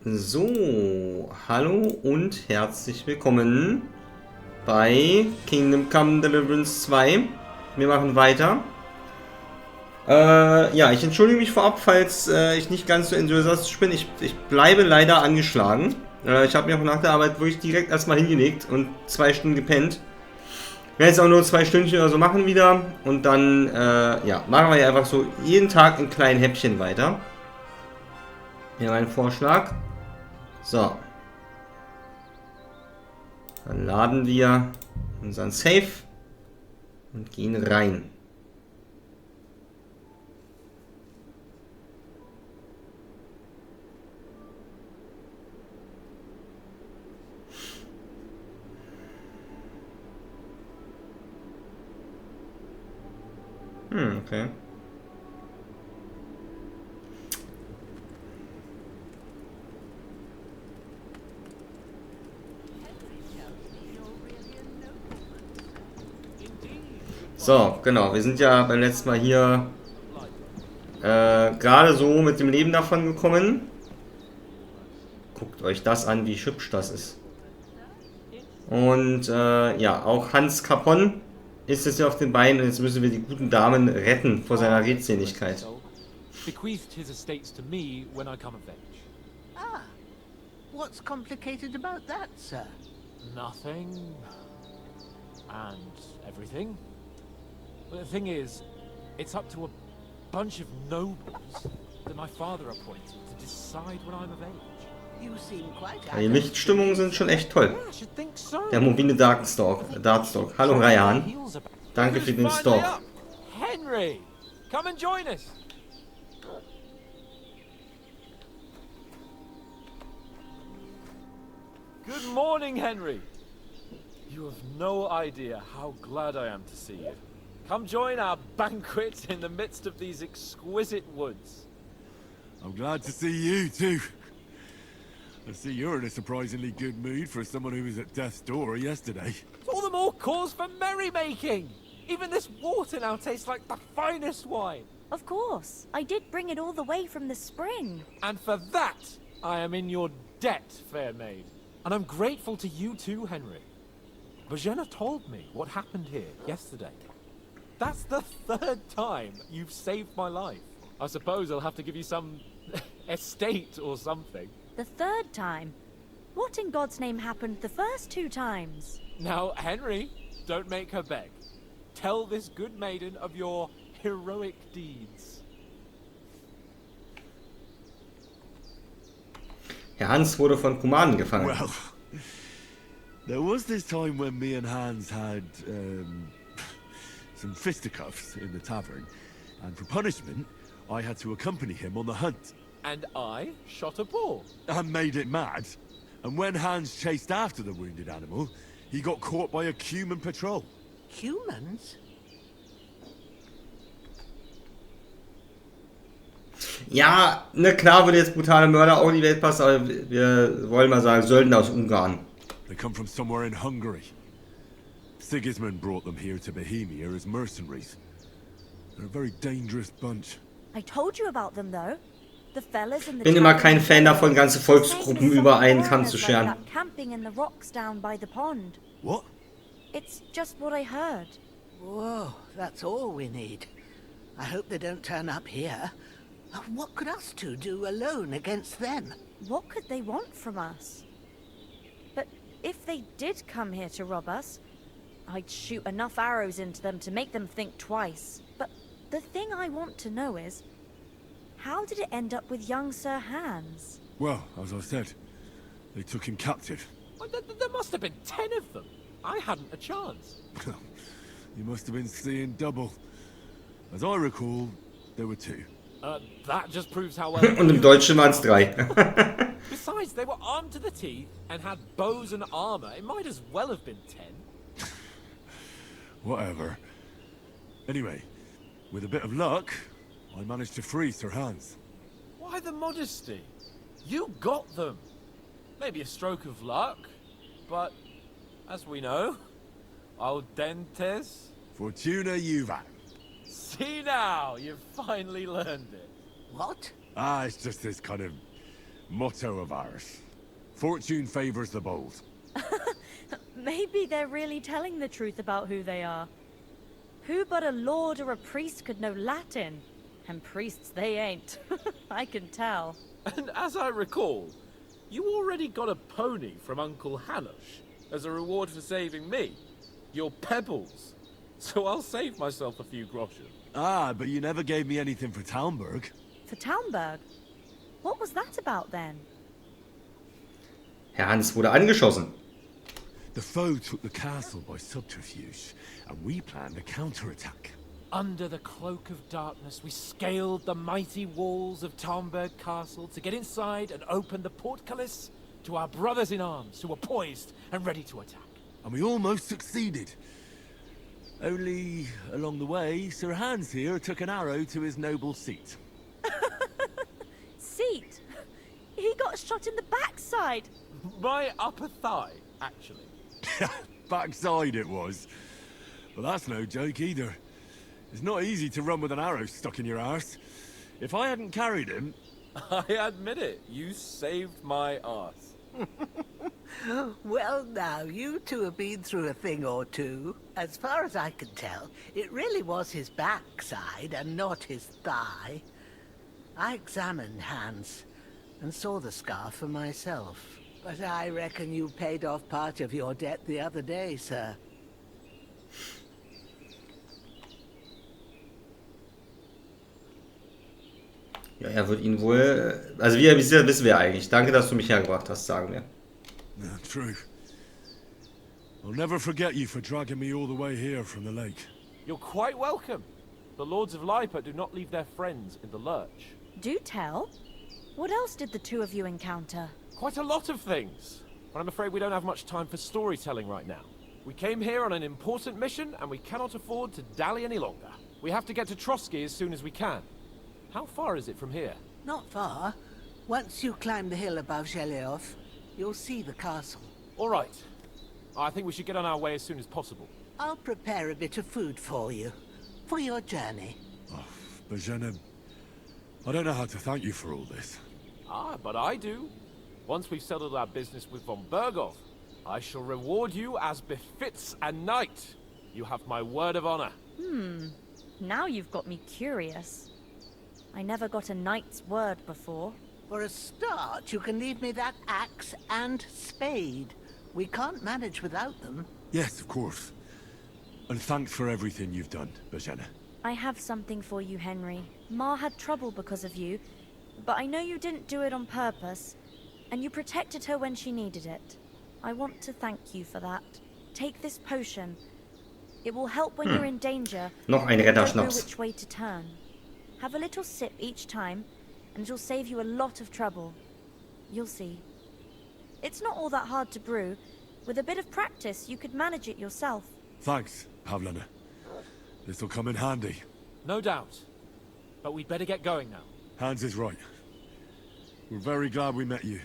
So, hallo und herzlich willkommen bei Kingdom Come Deliverance 2. Wir machen weiter. Ja, ich entschuldige mich vorab, falls ich nicht ganz so enthusiastisch bin. Ich bleibe leider angeschlagen. Ich habe mir auch nach der Arbeit wirklich direkt erstmal hingelegt und 2 Stunden gepennt. Ich werde jetzt auch nur 2 Stündchen oder so machen wieder. Und dann, ja, machen wir ja einfach so jeden Tag in kleinen Häppchen weiter. Hier mein Vorschlag. So. Dann laden wir unseren Save und gehen rein. Okay. So, genau. Wir sind ja beim letzten Mal hier gerade so mit dem Leben davon gekommen. Guckt euch das an, wie hübsch das ist. Und ja, auch Hans Capon ist jetzt ja auf den Beinen und jetzt müssen wir die guten Damen retten vor seiner Redseligkeit. Bequeathed his estates to me when I come of age. Ah, what's complicated about that, sir? Nothing. And everything. But the thing is, it's up to a bunch of nobles that my father appointed to decide when I'm of age. You seem quite Die Lichtstimmungen sind schon echt toll. Yeah, I should think so. Der mobile Dartstalk. Hallo Ryan. Danke für den Stalk. Henry, come and join us. Good morning, Henry. You have no idea how glad I am to see you. Come join our banquet in the midst of these exquisite woods. I'm glad to see you too. I see you're in a surprisingly good mood for someone who was at death's door yesterday. It's all the more cause for merrymaking. Even this water now tastes like the finest wine. Of course. I did bring it all the way from the spring. And for that, I am in your debt, fair maid. And I'm grateful to you too, Henry. Bojena told me what happened here yesterday. That's the 3rd time you've saved my life. I suppose I'll have to give you some estate or something. The 3rd time? What in God's name happened the first 2 times? Now, Henry, don't make her beg. Tell this good maiden of your heroic deeds. Herr Hans wurde von Kumanen gefangen. Well, there was this time when me and Hans had some fisticuffs in the tavern, and for punishment, I had to accompany him on the hunt. And I shot a bull. And made it mad. And when Hans chased after the wounded animal, he got caught by a human patrol. Humans? Ja, ne, klar würde jetzt brutale Mörder auch in die Welt passen, aber wir wollen mal sagen, Söldner aus Ungarn. They come from somewhere in Hungary. Sigismund brought them here to Bohemia as mercenaries. They're a very dangerous bunch. I told you about them though. The fellas in the Bin immer kein Fan davon, ganze Volksgruppen über einen Kamm zu scheren. Camping in the rocks down by the pond. What? It's just what I heard. Whoa, that's all we need. I hope they don't turn up here. What could us two do alone against them? What could they want from us? But if they did come here to rob us, I'd shoot enough arrows into them to make them think twice. But the thing I want to know is, how did it end up with young Sir Hans? Well, as I said, they took him captive. Well, there must have been 10 of them. I hadn't a chance. You must have been seeing double. As I recall, there were 2. That just proves how well... Und im Deutschen waren es 3. Besides, they were armed to the teeth and had bows and armor. It might as well have been 10. Whatever. Anyway, with a bit of luck, I managed to free Sir Hans. Why the modesty? You got them. Maybe a stroke of luck, but as we know, al dentes. Fortuna juvat. See now, you've finally learned it. What? Ah, it's just this kind of Motto of ours. Fortune favors the bold. Maybe they're really telling the truth about who they are. Who but a lord or a priest could know Latin? And priests they ain't. I can tell. And as I recall, you already got a pony from Uncle Hanosh as a reward for saving me. Your pebbles. So I'll save myself a few groschen. Ah, but you never gave me anything for Talmberg. For Talmberg? What was that about then? Herr Hans wurde angeschossen. The foe took the castle by subterfuge, and we planned a counterattack. Under the cloak of darkness, we scaled the mighty walls of Talmberg Castle to get inside and open the portcullis to our brothers in arms who were poised and ready to attack. And we almost succeeded. Only, along the way, Sir Hans here took an arrow to his noble seat. Seat? He got shot in the backside. My upper thigh, actually. Backside it was. But that's no joke either. It's not easy to run with an arrow stuck in your arse. If I hadn't carried him... I admit it, you saved my arse. Well, now, you two have been through a thing or two. As far as I can tell, it really was his backside and not his thigh. I examined Hans and saw the scar for myself. But I reckon you paid off part of your debt the other day, sir. Ja, wird ihn wohl... Also wie er wissen wir eigentlich. Danke, dass du mich hergebracht hast, sagen wir. Yeah, true. I'll never forget you for dragging me all the way here from the lake. You're quite welcome. The Lords of Lipa do not leave their friends in the lurch. Do tell. What else did the two of you encounter? Quite a lot of things. But I'm afraid we don't have much time for storytelling right now. We came here on an important mission, and we cannot afford to dally any longer. We have to get to Trotsky as soon as we can. How far is it from here? Not far. Once you climb the hill above Zheleov, you'll see the castle. All right. I think we should get on our way as soon as possible. I'll prepare a bit of food for you, for your journey. Oh, Bajana, I don't know how to thank you for all this. Ah, but I do. Once we've settled our business with von Bergov, I shall reward you as befits a knight. You have my word of honor. Now you've got me curious. I never got a knight's word before. For a start, you can leave me that axe and spade. We can't manage without them. Yes, of course. And thanks for everything you've done, Bajana. I have something for you, Henry. Ma had trouble because of you, but I know you didn't do it on purpose, and you protected her when she needed it. I want to thank you for that. Take this potion. It will help when you're in danger. Noch ein Don't know Retterschnaps. which way to turn. Have a little sip each time, and it'll save you a lot of trouble. You'll see. It's not all that hard to brew. With a bit of practice, you could manage it yourself. Thanks, Pavlana. This'll come in handy. No doubt. But we'd better get going now. Hans is right. We're very glad we met you.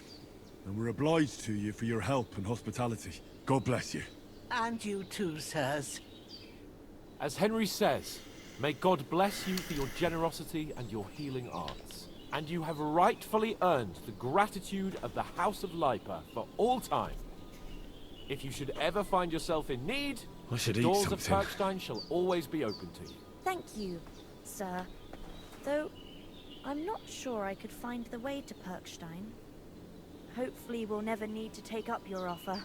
And we're obliged to you for your help and hospitality. God bless you. And you too, sirs. As Henry says, may God bless you for your generosity and your healing arts. And you have rightfully earned the gratitude of the House of Lipa for all time. If you should ever find yourself in need, I should the eat doors of something. Perkstein shall always be open to you. Thank you, sir. Though, I'm not sure I could find the way to Perkstein. Hopefully we'll never need to take up your offer.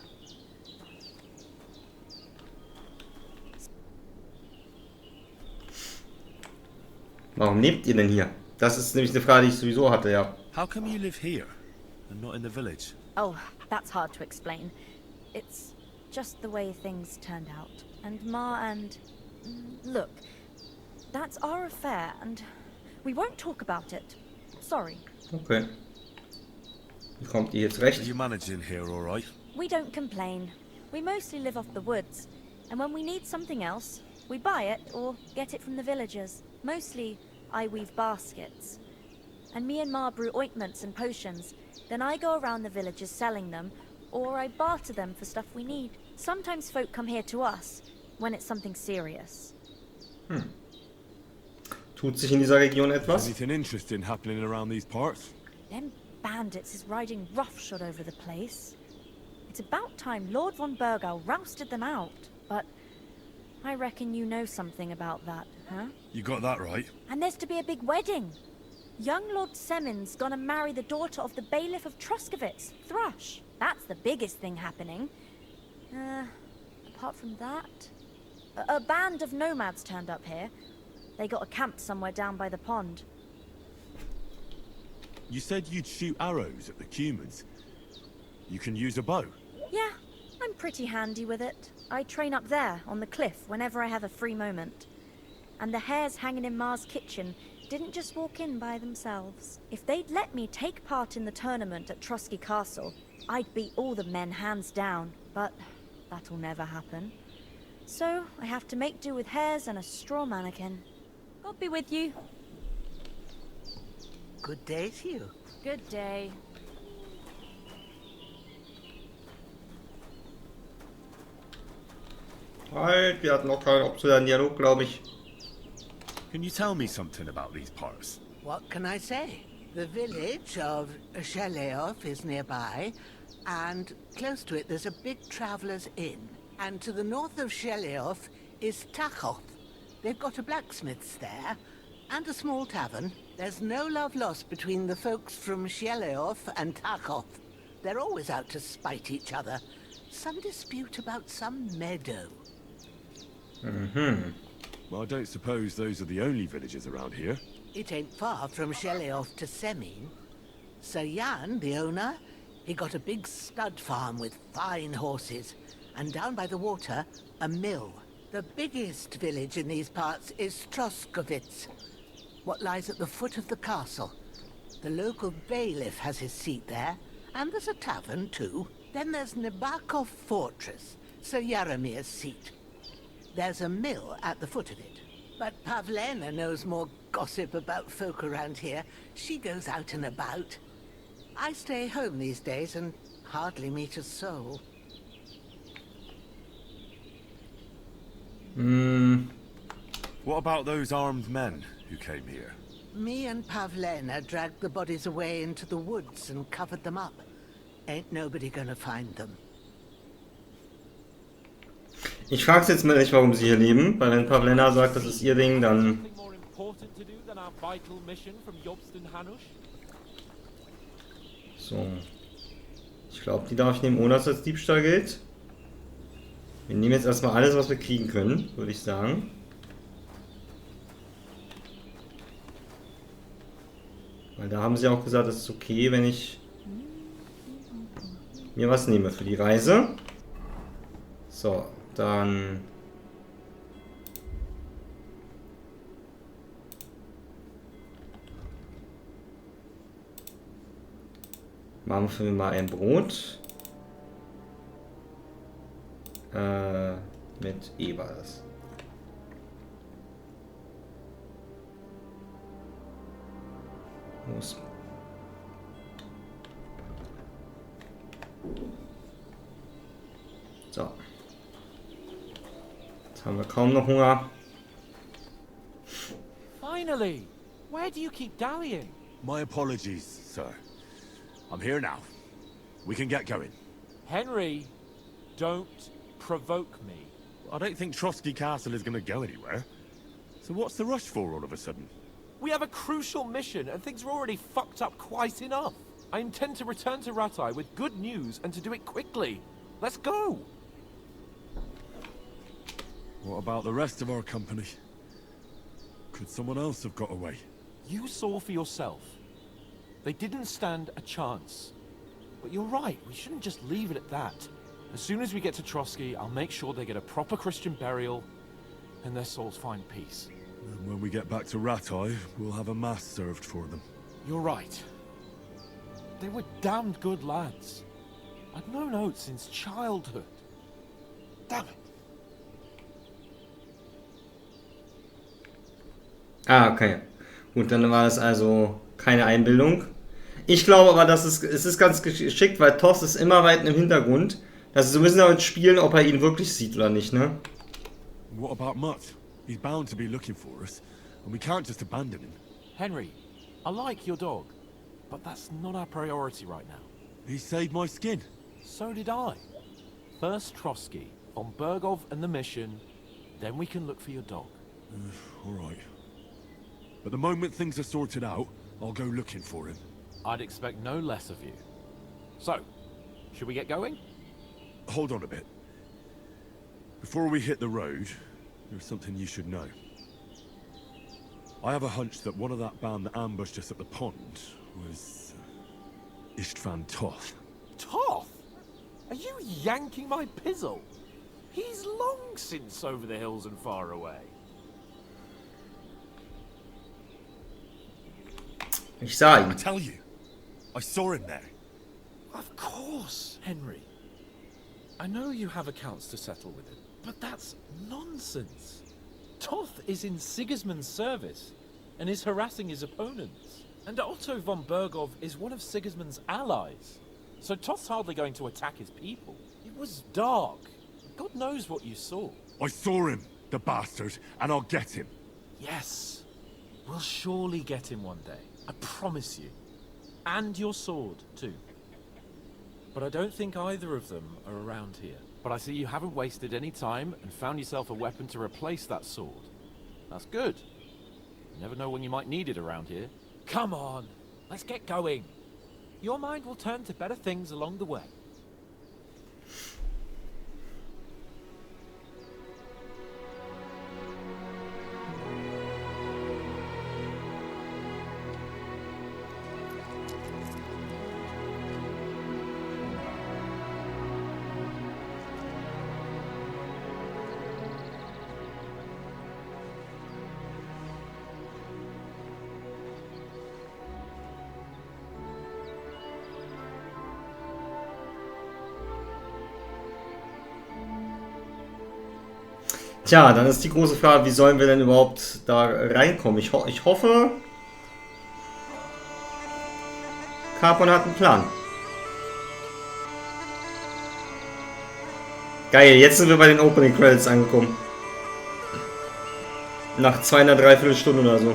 Warum lebt ihr denn hier? Das ist nämlich eine Frage, die ich sowieso hatte, ja. How come you live here and not in the village? Oh, that's hard to explain. It's just the way things turned out. And Ma and... Look, that's our affair, and we won't talk about it. Sorry. Okay. Wie kommt ihr jetzt Are recht? you managing here all right? We don't complain. We mostly live off the woods, and when we need something else, we buy it or get it from the villagers. Mostly, I weave baskets. And me and Ma brew ointments and potions. Then I go around the villages selling them, or I barter them for stuff we need. Sometimes folk come here to us, when it's something serious. Tut sich in dieser Region etwas? Anything interesting happening around these parts? Them bandits is riding roughshod over the place. It's about time Lord von Burgau rousted them out, but I reckon you know something about that, huh? You got that right. And there's to be a big wedding. Young Lord Semon's gonna marry the daughter of the bailiff of Troskovitz, Thrush. That's the biggest thing happening. Apart from that, a band of nomads turned up here. They got a camp somewhere down by the pond. You said you'd shoot arrows at the humans. You can use a bow. Yeah, I'm pretty handy with it. I train up there, on the cliff, whenever I have a free moment. And the hares hanging in Ma's kitchen didn't just walk in by themselves. If they'd let me take part in the tournament at Trotsky Castle, I'd beat all the men hands down, but that'll never happen. So I have to make do with hares and a straw mannequin. God be with you. Good day to you. Good day. Halt, wir hatten noch keinen optionalen Dialog, glaube ich. Can you tell me something about these parts? What can I say? The village of Sheleov is nearby, and close to it there's a big traveller's inn. And to the north of Sheleov is Tachov. They've got a blacksmith's there, and a small tavern. There's no love lost between the folks from Sheleov and Tachov. They're always out to spite each other. Some dispute about some meadow. Well, I don't suppose those are the only villages around here. It ain't far from Sheleov to Semin. Sir Jan, the owner, he got a big stud farm with fine horses, and down by the water, a mill. The biggest village in these parts is Troskovitz, what lies at the foot of the castle. The local bailiff has his seat there, and there's a tavern too. Then there's Nebakov Fortress, Sir Yaromir's seat. There's a mill at the foot of it. But Pavlena knows more gossip about folk around here. She goes out and about. I stay home these days and hardly meet a soul. What about those armed men who came here? Me and Pavlena dragged the bodies away into the woods and covered them up. Ain't nobody gonna find them. Ich frage jetzt mal nicht, warum sie hier leben, weil wenn Pavlena sagt, das ist ihr Ding, dann... Something more important to do than our vital mission from Jobst and Hanush? So. Ich glaube, die darf ich nehmen, ohne dass das als Diebstahl gilt. Wir nehmen jetzt erstmal alles, was wir kriegen können, würde ich sagen. Weil da haben sie auch gesagt, es ist okay, wenn ich mir was nehme für die Reise. So, dann... machen wir mal ein Brot. Mit Ebers. Los. So. Jetzt haben wir kaum noch Hunger. Finally! Where do you keep dallying? My apologies, sir. I'm here now. We can get going. Henry, don't provoke me. I don't think Trotsky Castle is going to go anywhere. So what's the rush for all of a sudden? We have a crucial mission and things are already fucked up quite enough. I intend to return to Ratai with good news and to do it quickly. Let's go! What about the rest of our company? Could someone else have got away? You saw for yourself. They didn't stand a chance. But you're right, we shouldn't just leave it at that. As soon as we get to Trotsky, I'll make sure they get a proper Christian burial and their souls find peace. And when we get back to Ratai, we'll have a mass served for them. You're right. They were damned good lads. I've known Oates since childhood. Damn it. Ah, okay. Gut, dann war das also keine Einbildung. Ich glaube aber, dass es ist ganz geschickt, weil Toss ist immer weit im Hintergrund. Also sie müssen damit spielen, ob er ihn wirklich sieht oder nicht, ne? What about Mutt? He's bound to be looking for us, and we can't just abandon him. Henry, I like your dog, but that's not our priority right now. He saved my skin. So did I. First Trotsky, von Bergov and the mission, then we can look for your dog. All right. But the moment things are sorted out, I'll go looking for him. I'd expect no less of you. So, should we get going? Hold on a bit. Before we hit the road, there's something you should know. I have a hunch that one of that band that ambushed us at the pond was Istvan Toth. Toth? Are you yanking my pizzle? He's long since over the hills and far away. Ich sah I ihn. tell you, I saw him there. Of course, Henry. I know you have accounts to settle with him, but that's nonsense. Toth is in Sigismund's service and is harassing his opponents. And Otto von Bergov is one of Sigismund's allies. So Toth's hardly going to attack his people. It was dark. God knows what you saw. I saw him, the bastard, and I'll get him. Yes. We'll surely get him one day. I promise you. And your sword, too. But I don't think either of them are around here. But I see you haven't wasted any time and found yourself a weapon to replace that sword. That's good. You never know when you might need it around here. Come on, let's get going. Your mind will turn to better things along the way. Tja, dann ist die große Frage, wie sollen wir denn überhaupt da reinkommen? Ich hoffe, Capon hat einen Plan. Geil, jetzt sind wir bei den Opening Credits angekommen. Nach 2,3 Stunden oder so.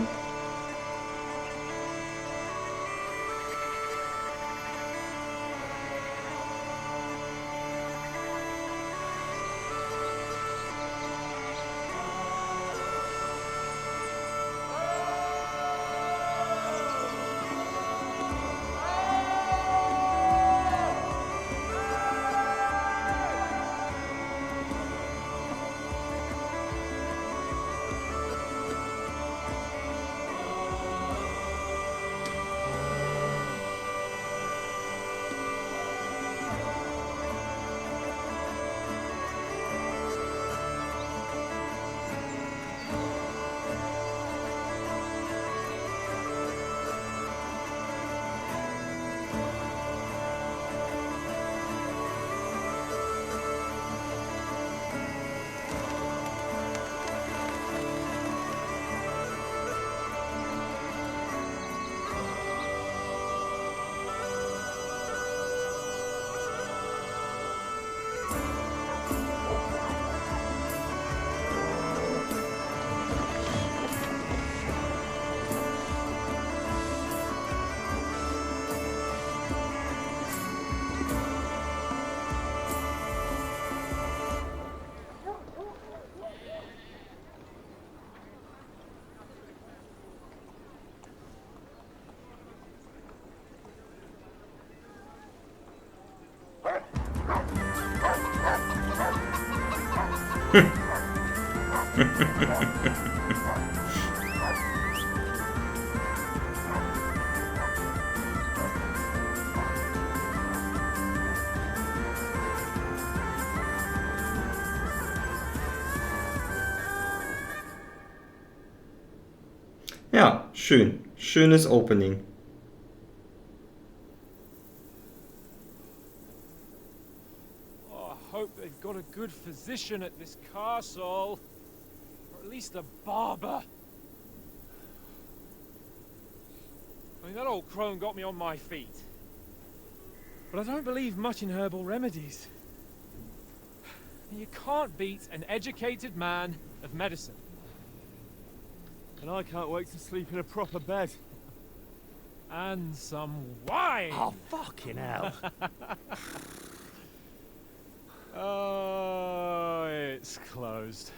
Ja, schön. Schönes Opening. Oh, I hope they've got a good physician at this castle. Or at least a barber. I mean, that old crone got me on my feet. But I don't believe much in herbal remedies. You can't beat an educated man of medicine. And I can't wait to sleep in a proper bed. And some wine. Oh, fucking hell. Oh, it's closed.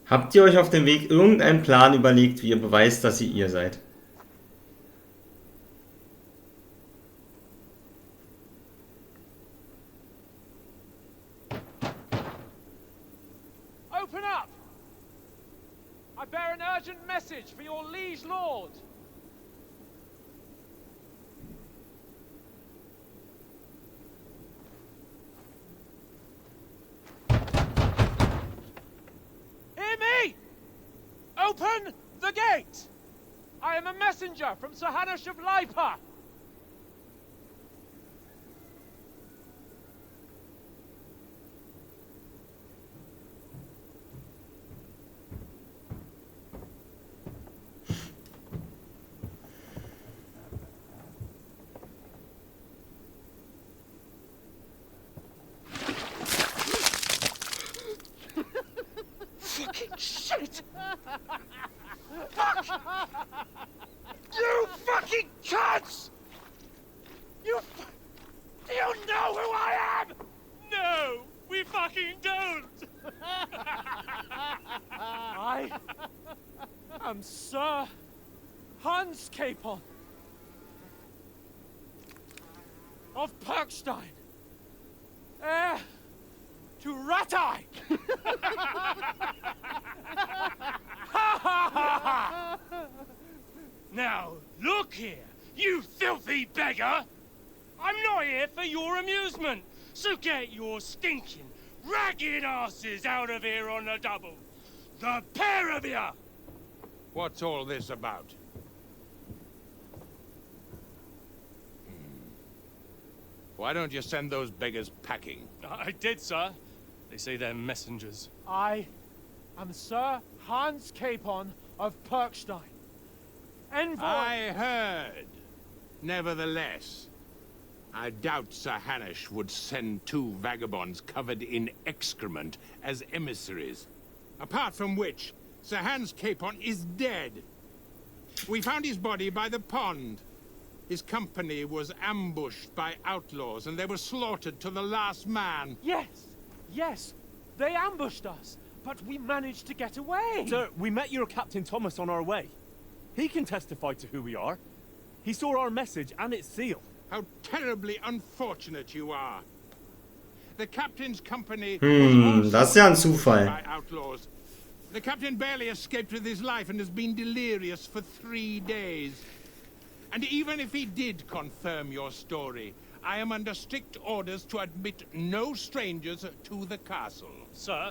Habt ihr euch auf dem Weg irgendeinen Plan überlegt, wie ihr beweist, dass ihr seid? Open up! I bear an urgent message for your liege lord. Hear me! Open the gate! I am a messenger from Sir Hanush of Lipa. Fucking shit! Fuck! You fucking cunts! Do you know who I am? No, we fucking don't! I am Sir Hans Capon of Perkstein, heir to Ratai! Now, look here, you filthy beggar! I'm not here for your amusement, so get your stinking, ragged asses out of here on the double. The pair of you! What's all this about? Why don't you send those beggars packing? I did, sir. They say they're messengers. I am Sir Hans Capon of Perkstein. Envoy... I heard. Nevertheless, I doubt Sir Hanush would send two vagabonds covered in excrement as emissaries. Apart from which, Sir Hans Capon is dead. We found his body by the pond. His company was ambushed by outlaws and they were slaughtered to the last man. Yes, they ambushed us, but we managed to get away. Sir, we met your Captain Thomas on our way. He can testify to who we are. He saw our message and its seal. How terribly unfortunate you are. The captain's company Das ist ja ein Zufall. by outlaws. The captain barely escaped with his life and has been delirious for 3 days. And even if he did confirm your story, I am under strict orders to admit no strangers to the castle. Sir,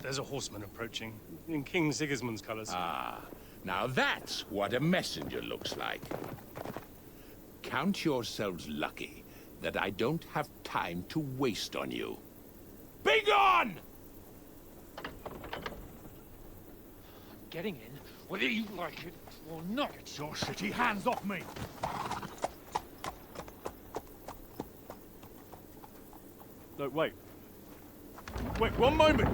there's a horseman approaching in King Sigismund's colours. Ah, now that's what a messenger looks like. Count yourselves lucky that I don't have time to waste on you. Be gone! Getting in, whether you like it or not. Your shitty hands off me! No, wait. Wait, one moment!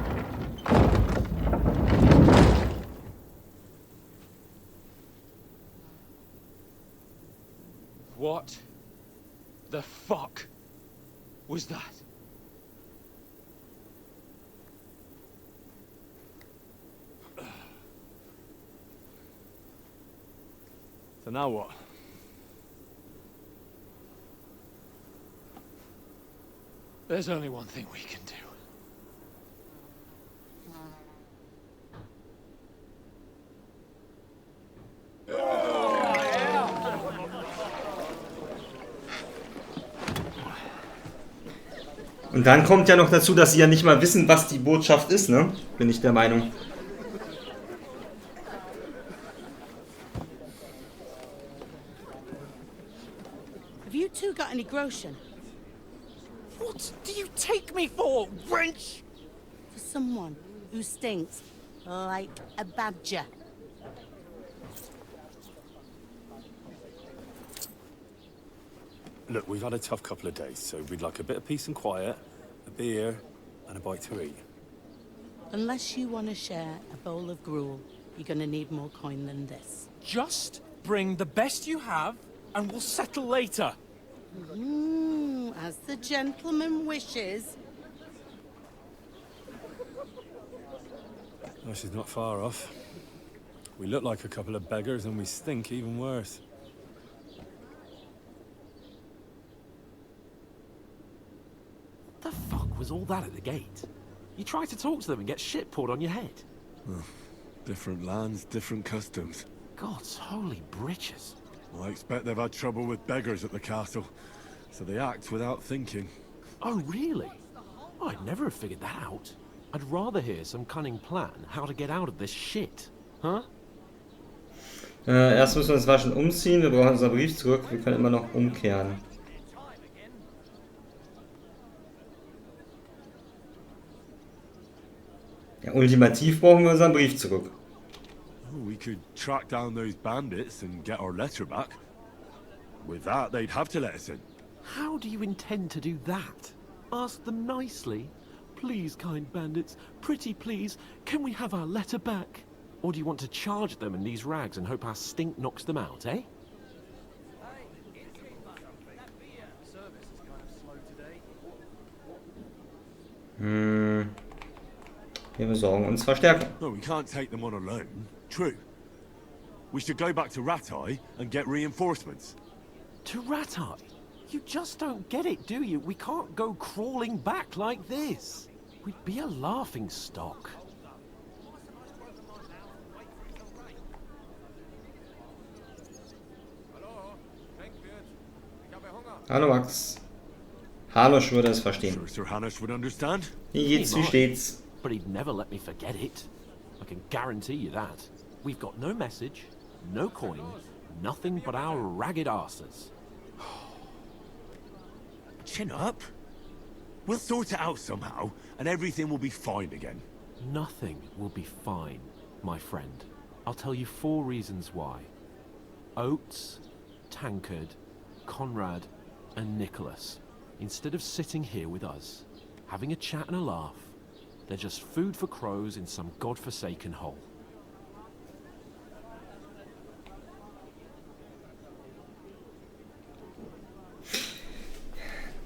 What the fuck was that? So now what? There's only one thing we can do. Und dann kommt ja noch dazu, dass sie ja nicht mal wissen, was die Botschaft ist, ne? Bin ich der Meinung. Have you two got any groschen? What do you take me for, wench? For someone who stinks like a badger. Look, we've had a tough couple of days, so we'd like a bit of peace and quiet, a beer, and a bite to eat. Unless you want to share a bowl of gruel, you're gonna need more coin than this. Just bring the best you have, and we'll settle later. As the gentleman wishes. Oh, she's not far off. We look like a couple of beggars and we stink even worse. The fuck was all that at the gate? You try to talk to them and get shit poured on your head. Different lands, different customs. God's holy britches. Well, I expect they've had trouble with beggars at the castle, so they act without thinking. Oh, really? Oh, I'd never have figured that out. I'd rather hear some cunning plan how to get out of this shit. Huh? Erst müssen wir das Waschen umziehen. Wir brauchen unseren Brief zurück. Wir können immer noch umkehren. Ja, ultimativ brauchen wir unseren Brief zurück. We could track down those bandits and get our letter back. With that, they'd have to let us in. How do you intend to do that? Ask them nicely. Please, kind bandits, pretty please, can we have our letter back? Or do you want to charge them in these rags and hope our stink knocks them out, eh? Wir besorgen uns Verstärkung. No, we can't take them on alone. True. We should go back to Ratai and get reinforcements. To Ratai? You just don't get it, do you? We can't go crawling back like this. We'd be a laughing stock. Hallo Max. Hanosch würde es verstehen. Sure Sir Hanush would understand. Wie geht's, wie steht's? But he'd never let me forget it. I can guarantee you that. We've got no message, no coin, nothing but our ragged arses. Chin up. We'll sort it out somehow, and everything will be fine again. Nothing will be fine, my friend. I'll tell you 4 reasons why. Oates, Tankard, Conrad, and Nicholas, instead of sitting here with us, having a chat and a laugh, they're just food for crows in some godforsaken hole.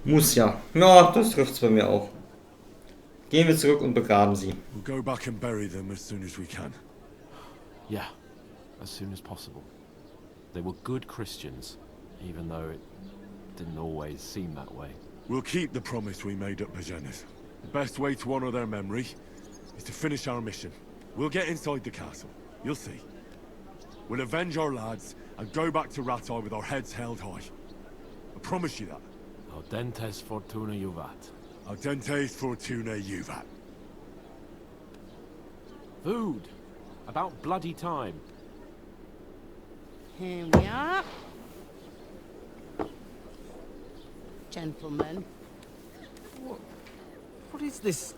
Muss ja. Ja, das trifft's bei mir auch. Gehen wir zurück und begraben sie. We'll go back and bury them as soon as we can. Yeah, as soon as possible. They were good Christians, even though it didn't always seem that way. We'll keep the promise we made at Bajenas. The best way to honor their memory is to finish our mission. We'll get inside the castle. You'll see. We'll avenge our lads and go back to Ratai with our heads held high. I promise you that. Audentes fortuna juvat. Audentes fortuna juvat. Food! About bloody time. Here we are. Gentlemen. What is this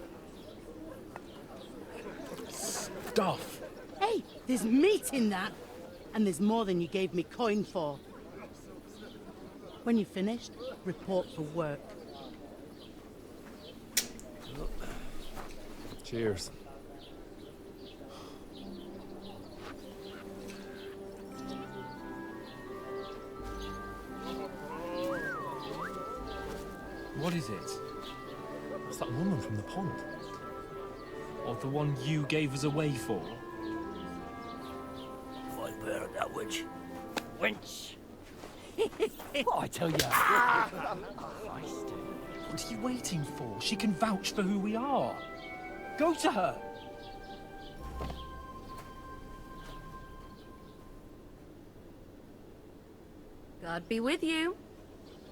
stuff? Hey, there's meat in that. And there's more than you gave me coin for. When you're finished, report for work. Cheers. What is it? It's that woman from the pond. Or the one you gave us away for. I bear that witch. Wench! What I tell you? What are you waiting for? She can vouch for who we are. Go to her. God be with you.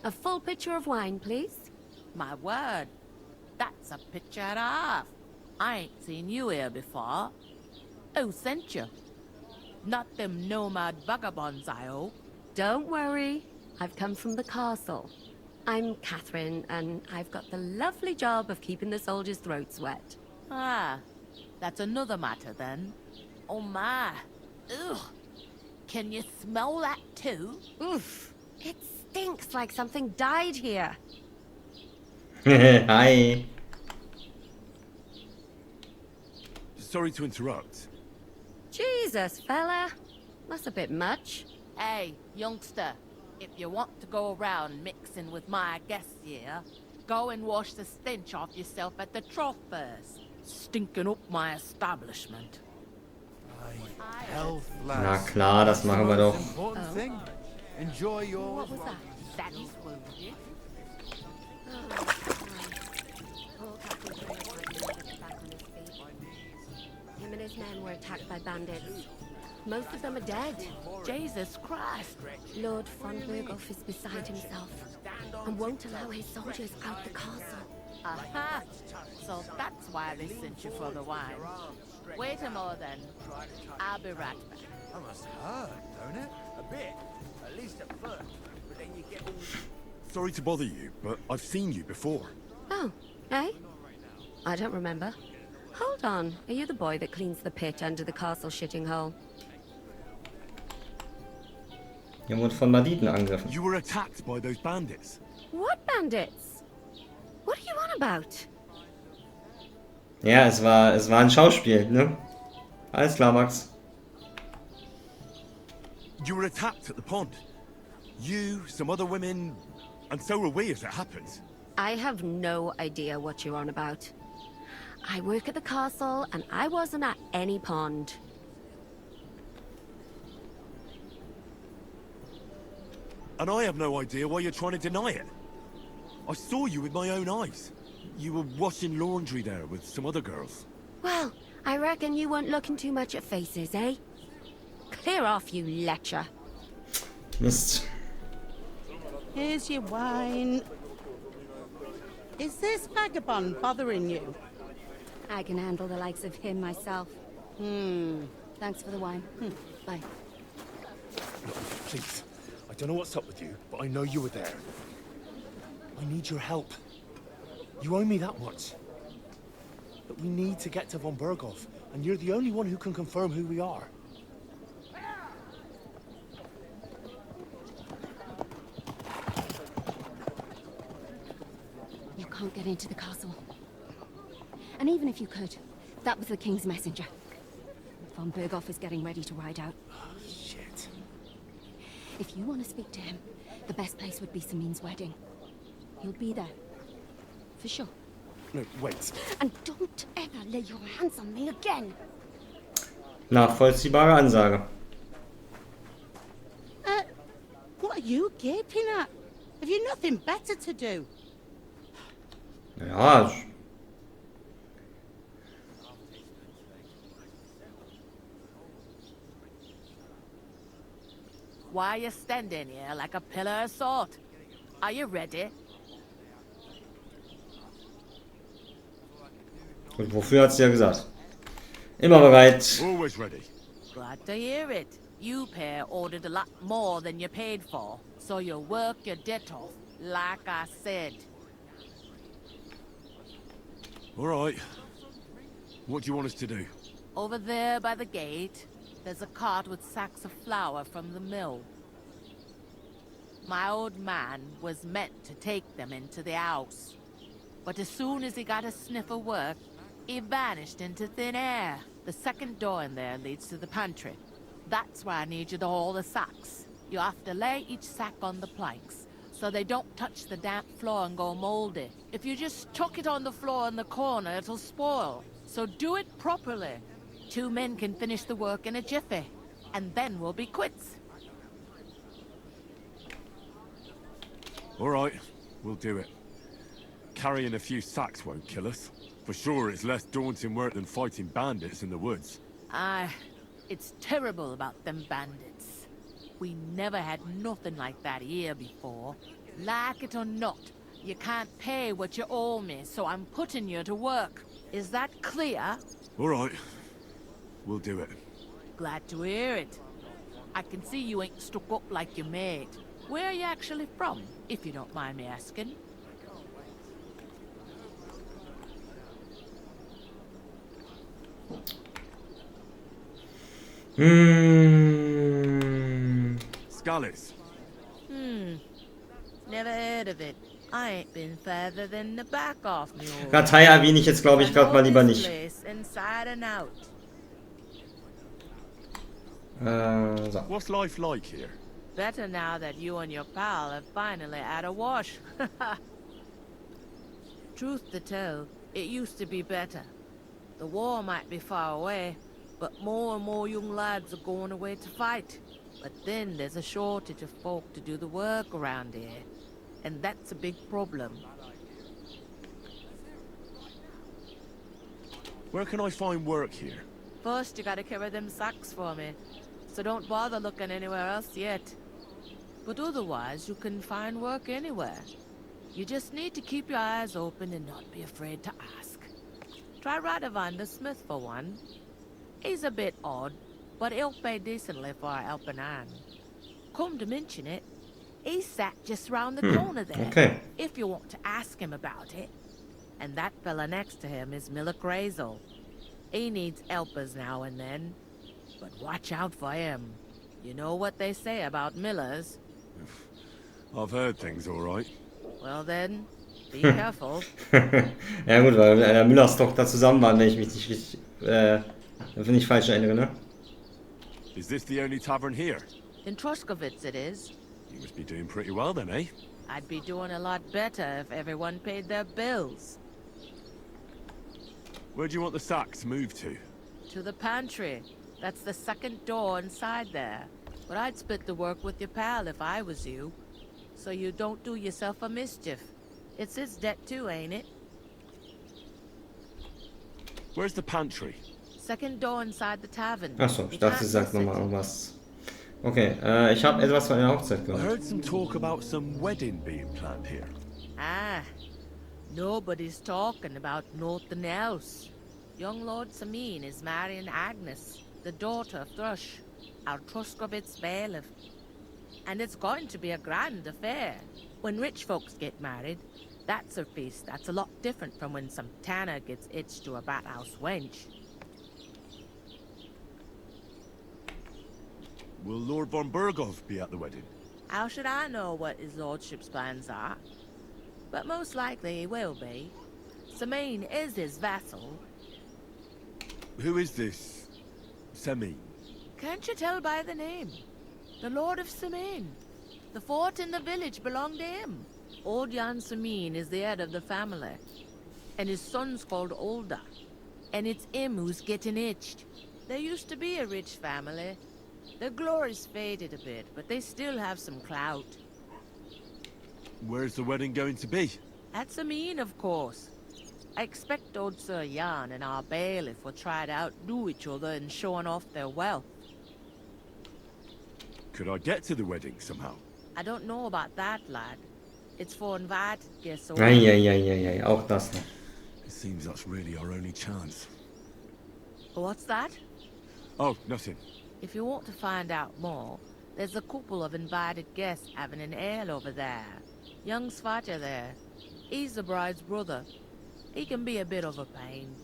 A full pitcher of wine, please. My word, that's a picture and a half. I ain't seen you here before. Who sent you? Not them nomad vagabonds, I hope. Don't worry. I've come from the castle. I'm Catherine, and I've got the lovely job of keeping the soldiers' throats wet. Ah, that's another matter then. Oh my. Ugh. Can you smell that too? Oof. It stinks like something died here. Hi. sorry to interrupt. Jesus, fella. That's a bit much. Hey, youngster, if you want to go around mixing with my guests here, go and wash the stench off yourself at the trough first. Stinking up my establishment. Health, Na lads. klar, das machen wir doch. Important thing. Enjoy your... What was that? Daddy's wounded. Him and his men were attacked by bandits. Most of them are dead. Jesus Christ. Lord von Berghoff is beside himself and won't allow his soldiers out the castle. Aha! So that's why they sent you for the wine. Wait a moment then. I'll be right back. That must hurt, don't it? A bit. At least at first. But then you get all... Sorry to bother you, but I've seen you before. Oh, eh? I don't remember. Hold on. Are you the boy that cleans the pit under the castle shitting hole? Er wurde von Banditen angegriffen. You were attacked by those bandits. What bandits? What are you on about? Ja, es war ein Schauspiel, ne? Alles klar, Max. You were attacked at the pond. You, some other women, and so were we, as it happens. I have no idea what you're on about. I work at the castle, and I wasn't at any pond. And I have no idea why you're trying to deny it. I saw you with my own eyes. You were washing laundry there with some other girls. Well, I reckon you weren't looking too much at faces, eh? Clear off, you lecher. Mist. Here's your wine. Is this vagabond bothering you? I can handle the likes of him myself. Thanks for the wine. Bye. Look, please. I don't know what's up with you, but I know you were there. I need your help. You owe me that much. But we need to get to von Berghoff, and you're the only one who can confirm who we are. You can't get into the castle. And even if you could, that was the king's messenger. Von Berghoff is getting ready to ride out. Shit. If you want to speak to him, the best place would be Samin's wedding. He'll be there. For sure. No, wait. And don't ever lay your hands on me again. Nachvollziehbare Ansage. What are you gaping at? Have you nothing better to do? Ja, Why are you standing here like a pillar of salt? Are you ready? und wofür hat sie ja gesagt? Immer bereit. Always ready. Glad to hear it. You pair ordered a lot more than you paid for, so you work your debt off, like I said. All right. What do you want us to do? Over there by the gate, there's a cart with sacks of flour from the mill. My old man was meant to take them into the house. But as soon as he got a sniff of work, he vanished into thin air. The second door in there leads to the pantry. That's where I need you to haul the sacks. You have to lay each sack on the planks, so they don't touch the damp floor and go moldy. If you just chuck it on the floor in the corner, it'll spoil. So do it properly. 2 men can finish the work in a jiffy, and then we'll be quits. All right, we'll do it. Carrying a few sacks won't kill us. For sure, it's less daunting work than fighting bandits in the woods. It's terrible about them bandits. We never had nothing like that here before. Like it or not, you can't pay what you owe me, so I'm putting you to work. Is that clear? All right, we'll do it. Glad to hear it. I can see you ain't stuck up like your mate. Where are you actually from, if you don't mind me asking? Scullies. Never heard of it. I ain't been further than the back off me. Datei erwähne ich jetzt, glaube ich, gerade mal lieber nicht. Inside and out. So. What's life like here? Better now that you and your pal have finally had a wash. Truth to tell, it used to be better. The war might be far away, but more and more young lads are going away to fight. But then there's a shortage of folk to do the work around here, and that's a big problem. Where can I find work here? First, you gotta carry them sacks for me, so don't bother looking anywhere else yet. But otherwise, you can find work anywhere. You just need to keep your eyes open and not be afraid to ask. Try Radovan the smith for one. He's a bit odd, but he'll pay decently for a helping hand. Come to mention it, he's sat just round the corner there, okay. if you want to ask him about it. And that fella next to him is Miller Crazel. He needs helpers now and then, but watch out for him. You know what they say about Millers? I've heard things, all right. Well then, be careful. Ja gut, weil wir mit einer Müllers Tochter zusammen waren, wenn ich mich nicht richtig, wenn ich falsch erinnere, ne? Is this the only tavern here? In Troskovitz it is. You must be doing pretty well then, eh? I'd be doing a lot better if everyone paid their bills. Where do you want the sacks moved to? To the pantry. That's the second door inside there. But I'd split the work with your pal if I was you. So you don't do yourself a mischief. It's his debt too, ain't it? Where's the pantry? Second door inside the tavern. Achso, ich dachte, sie sagt nochmal irgendwas. Okay, ich habe etwas von einer Hochzeit I gehört. heard some talk about some wedding being planned here. Ah, nobody's talking about nothing else. Young Lord Samin is marrying Agnes, the daughter of Thrush, our Truskovitz bailiff. And it's going to be a grand affair. When rich folks get married, that's a feast that's a lot different from when some tanner gets hitched to a bathouse wench. Will Lord von Burgov be at the wedding? How should I know what his lordship's plans are? But most likely he will be. Samin is his vassal. Who is this Semin? Can't you tell by the name? The Lord of Samin. The fort in the village belonged to him. Old Jan Samin is the head of the family. And his son's called Olda. And it's him who's getting itched. There used to be a rich family. Their glory's faded a bit, but they still have some clout. Where's the wedding going to be? At Samin, of course. I expect old Sir Jan and our bailiff will try to outdo each other in showing off their wealth. Could I get to the wedding somehow? I don't know about that, lad. It's for invited guests only. Eieieiei, auch das noch. It seems that's really our only chance. What's that? Oh, nothing. If you want to find out more, there's a couple of invited guests having an ale over there. Young Svaja there. He's the bride's brother. He can be a bit of a pain,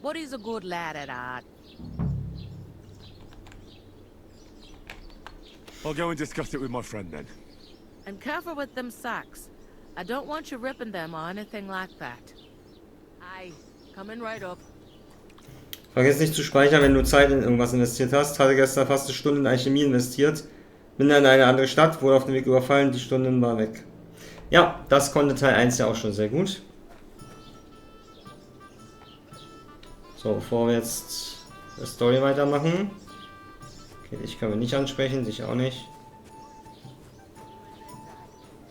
but he's a good lad at heart. I'll go and discuss it with my friend then. And careful with them sacks. I don't want you ripping them or anything like that. Aye, coming right up. Vergiss nicht zu speichern, wenn du Zeit in irgendwas investiert hast. Hatte gestern fast eine Stunde in Alchemie investiert. Bin dann in eine andere Stadt, wurde auf dem Weg überfallen, die Stunden war weg. Ja, das konnte Teil 1 ja auch schon sehr gut. So, bevor wir jetzt die Story weitermachen. Okay, dich können wir nicht ansprechen, dich auch nicht.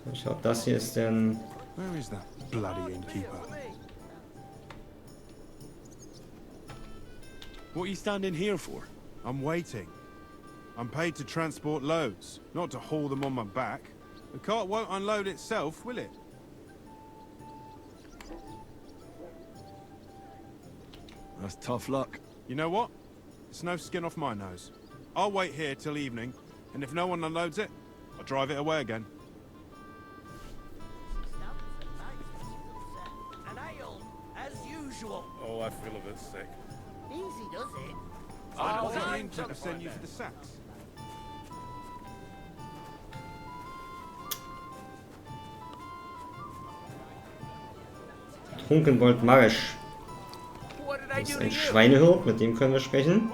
So, ich glaube, das hier ist der... Where is that bloody innkeeper? What are you standing here for? I'm waiting. I'm paid to transport loads, not to haul them on my back. The cart won't unload itself, will it? That's tough luck. You know what? It's no skin off my nose. I'll wait here till evening, and if no one unloads it, I'll drive it away again. An ale, as usual. Oh, I feel a bit sick. Easy does it. I was the intent to send you for the sacks. Trunkenbold Marisch. Das ist ein Schweinehirt, mit dem können wir sprechen.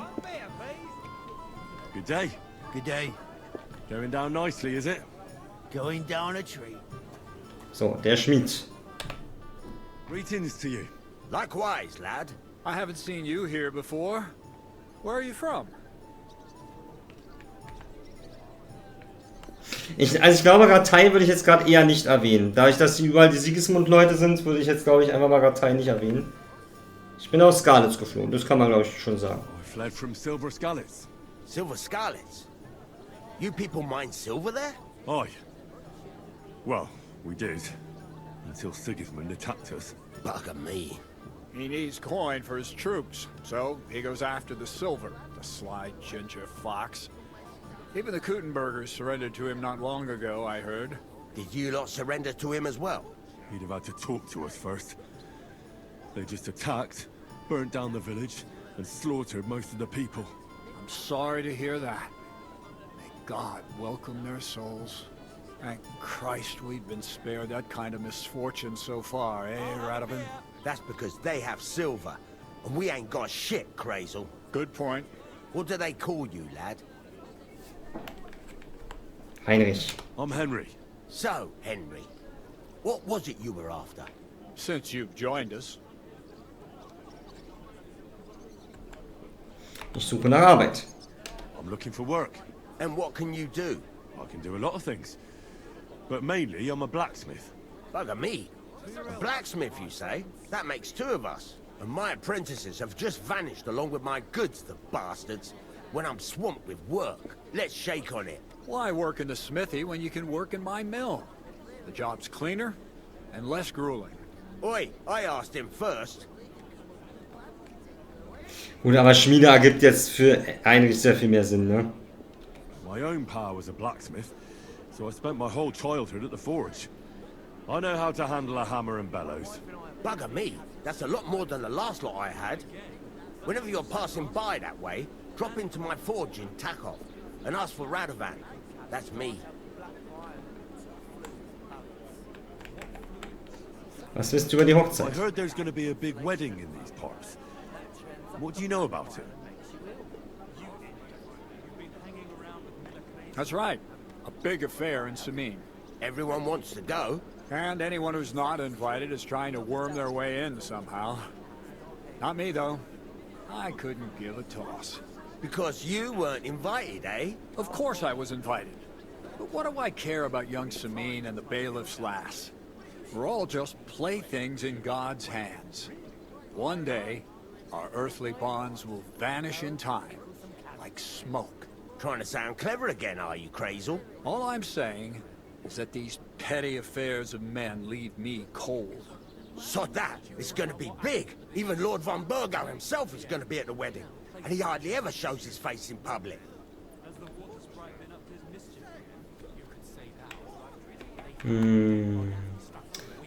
Good day. Good day. Going down nicely, is it? Going down a tree. So, der Schmied. Greetings to you. Likewise, lad. I haven't seen you here before. Where are you from? Also ich glaube, Ratei würde ich jetzt gerade eher nicht erwähnen. Dadurch, dass sie überall die Sigismund-Leute sind, würde ich jetzt, glaube ich, einfach mal Ratei nicht erwähnen. Ich bin aus Skalitz geflohen, das kann man, glaube ich, schon sagen. I fled from Silver Skalitz. Silver Scarlets? You people mine silver there? Aye. Well, we did. Until Sigismund attacked us. Bugger me. He needs coin for his troops, so he goes after the silver, the sly ginger fox. Even the Kuttenbergers surrendered to him not long ago, I heard. Did you lot surrender to him as well? He'd have had to talk to us first. They just attacked, burnt down the village, and slaughtered most of the people. I'm sorry to hear that. May God welcome their souls. Thank Christ we've been spared that kind of misfortune so far, eh, Radovan? That's because they have silver, and we ain't got shit, Crazel. Good point. What do they call you, lad? Heinrich. I'm Henry. So, Henry, what was it you were after? Since you've joined us. Ich suche nach Arbeit. I'm looking for work. And what can you do? I can do a lot of things. But mainly, I'm a blacksmith. Bugger me. A blacksmith, you say? That makes two of us. And my apprentices have just vanished along with my goods, the bastards. When I'm swamped with work, let's shake on it. Why work in the smithy when you can work in my mill? The job's cleaner and less grueling. Oi, I asked him first. Gut, aber Schmiede ergibt jetzt für Heinrich sehr viel mehr Sinn, ne? My own pa was a blacksmith, so I spent my whole childhood at the forge. I know how to handle a hammer and bellows. Bugger me, that's a lot more than the last lot I had. Whenever you're passing by that way, drop into my forge in Takov and ask for Radovan. That's me. Was wisst du über die I Hochzeit? heard there's going to be a big wedding in these parts. What do you know about it? That's right. A big affair in Samin. Everyone wants to go. And anyone who's not invited is trying to worm their way in somehow. Not me, though. I couldn't give a toss. Because you weren't invited, eh? Of course I was invited. But what do I care about young Samin and the bailiff's lass? We're all just playthings in God's hands. One day, our earthly bonds will vanish in time, like smoke. Trying to sound clever again, are you, Crazel? All I'm saying is that these petty affairs of men leave me cold. Sod that! It's gonna be big! Even Lord von Burgo himself is gonna be at the wedding. And he hardly ever shows his face in public.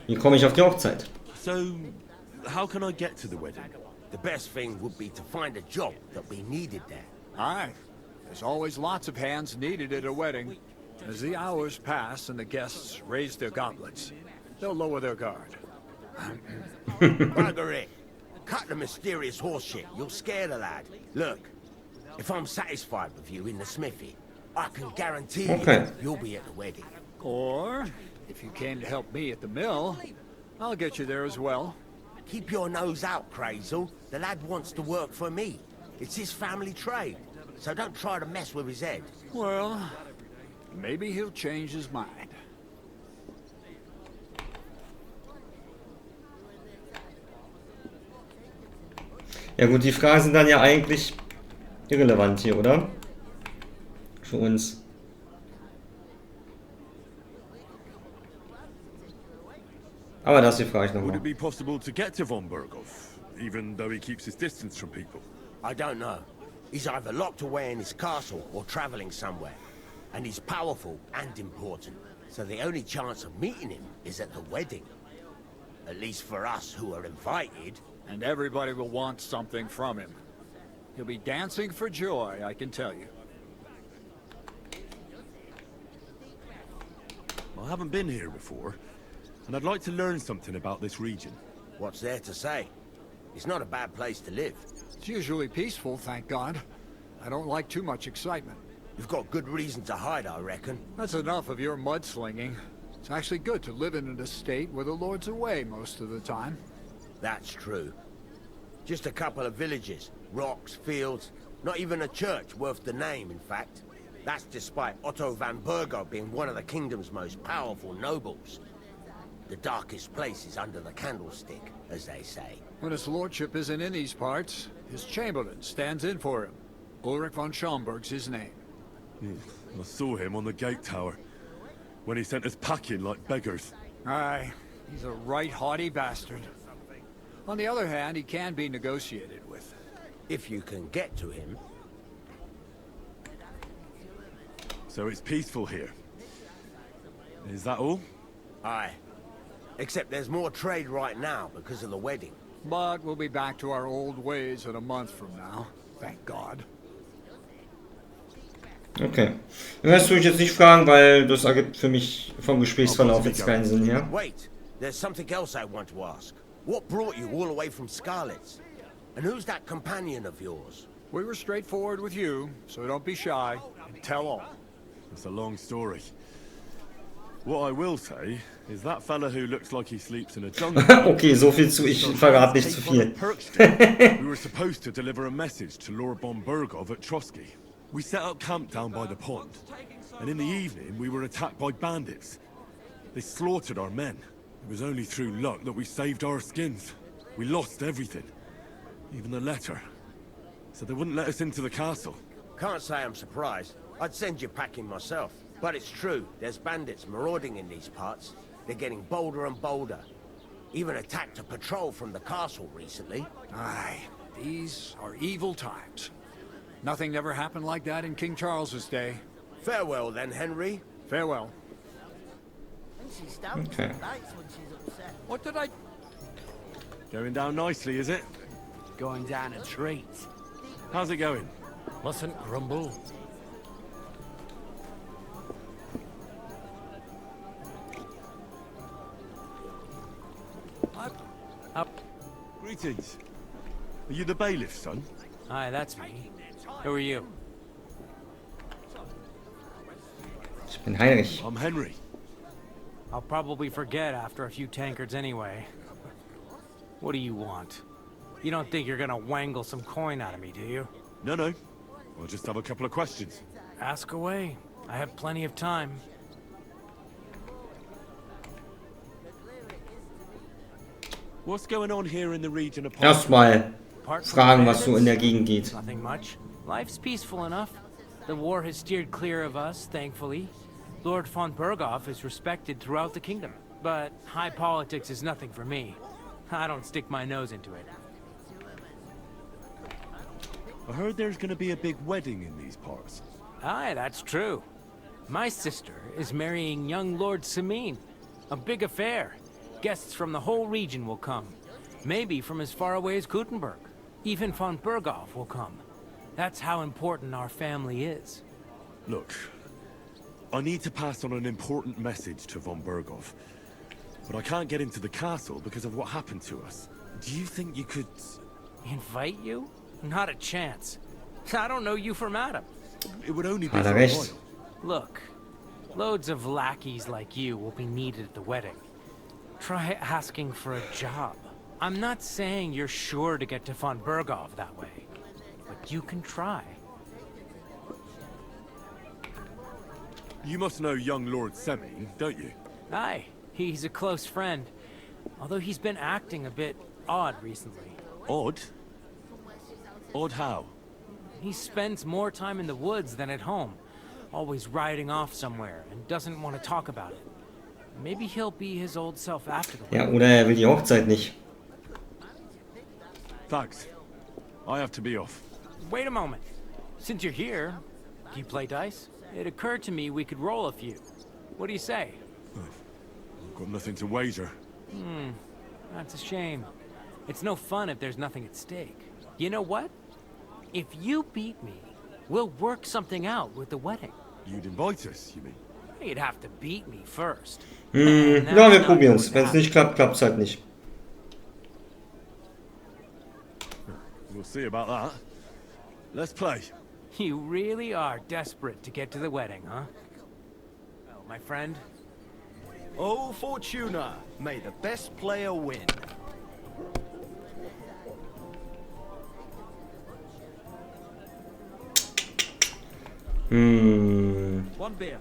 Wie komme ich auf die Hochzeit? So, how can I get to the wedding? The best thing would be to find a job that we needed there. Aye. There's always lots of hands needed at a wedding. As the hours pass and the guests raise their goblets, they'll lower their guard. Bugger it. Cut the mysterious horseshit. You'll scare the lad. Look, if I'm satisfied with you in the smithy, I can guarantee you you'll be at the wedding. Or, if you came to help me at the mill, I'll get you there as well. Keep your nose out, Crazel. The lad wants to work for me. It's his family trade, so don't try to mess with his head. Well, maybe he'll change his mind. Ja gut, die Fragen sind dann ja eigentlich irrelevant hier, oder? Für uns. Aber das hier frage ich Would nochmal. it be possible to get to von Burgov, even though he keeps his distance from people? I don't know. He's either locked away in his castle or traveling somewhere. And he's powerful and important. So the only chance of meeting him is at the wedding. At least for us who are invited. And everybody will want something from him. He'll be dancing for joy, I can tell you. I haven't been here before, and I'd like to learn something about this region. What's there to say? It's not a bad place to live. It's usually peaceful, thank God. I don't like too much excitement. You've got good reason to hide, I reckon. That's enough of your mudslinging. It's actually good to live in an estate where the Lord's away most of the time. That's true. Just a couple of villages, rocks, fields, not even a church worth the name, in fact. That's despite Otto van Bergo being one of the kingdom's most powerful nobles. The darkest place is under the candlestick, as they say. When his lordship isn't in these parts, his chamberlain stands in for him. Ulrich von Schomberg's his name. I saw him on the gate tower, when he sent us packing like beggars. Aye, he's a right haughty bastard. On the other hand, he can be negotiated with. If you can get to him. So it's peaceful here. Is that all? Aye. Except there's more trade right now because of the wedding. But we'll be back to our old ways in a month from now. Thank God. Okay. Den Rest würde ich jetzt nicht fragen, weil das ergibt für mich vom Gesprächsverlauf jetzt keinen Sinn hier. Wait, there's something else I want to ask. What brought you all the way from Scarlet's? And who's that companion of yours? We were straightforward with you, so don't be shy and tell all. It's a long story. What I will say is that fella who looks like he sleeps in a jungle. Okay, so viel zu, ich verrate nicht zu viel. We were supposed to deliver a message to Lord von Bergov at Trotsky. We set up camp down by the pond, and in the evening we were attacked by bandits. They slaughtered our men. It was only through luck that we saved our skins. We lost everything, even the letter. So they wouldn't let us into the castle. Can't say I'm surprised. I'd send you packing myself. But it's true, there's bandits marauding in these parts. They're getting bolder and bolder. Even attacked a patrol from the castle recently. Aye, these are evil times. Nothing ever happened like that in King Charles's day. Farewell then, Henry. Farewell. Okay. What did I... Going down nicely, is it? Going down a treat. How's it going? Mustn't grumble. Up. Greetings. Are you the bailiff's son? Hi, that's me. Who are you? Ich bin Heinrich. I'm Henry. I'll probably forget after a few tankards anyway. What do you want? You don't think you're gonna wangle some coin out of me, do you? No, no. I'll just have a couple of questions. Ask away. I have plenty of time. What's going on here in the region of... Erstmal fragen, was so in der Gegend geht. Nothing much. Life's peaceful enough. The war has steered clear of us, thankfully. Lord von Berghoff is respected throughout the kingdom. But high politics is nothing for me. I don't stick my nose into it. I heard there's gonna be a big wedding in these parts. Aye, that's true. My sister is marrying young Lord Samin. A big affair. Guests from the whole region will come. Maybe from as far away as Gutenberg. Even von Berghoff will come. That's how important our family is. Look, I need to pass on an important message to von Berghoff. But I can't get into the castle because of what happened to us. Do you think you could... Invite you? Not a chance. I don't know you from Adam. It would only be for a while. Look, loads of lackeys like you will be needed at the wedding. Try asking for a job. I'm not saying you're sure to get to von Berghoff that way, but you can try. You must know young Lord Semin, don't you? Aye, he's a close friend. Although he's been acting a bit odd recently. Odd? Odd how? He spends more time in the woods than at home. Always riding off somewhere and doesn't want to talk about it. Maybe he'll be his old self after the Ja, oder will die Hochzeit nicht. Thanks. I have to be off. Wait a moment. Since you're here, do you play dice? It occurred to me we could roll a few. What do you say? I've got nothing to wager. That's a shame. It's no fun if there's nothing at stake. You know what? If you beat me, we'll work something out with the wedding. You'd invite us, you mean? You'd have to beat me first. Ja, wir probieren's. Wenn es nicht klappt, klappt's halt nicht. We'll see about that. Let's play. You really are desperate to get to the wedding, huh? Well, my friend. Oh, Fortuna, may the best player win. One beer.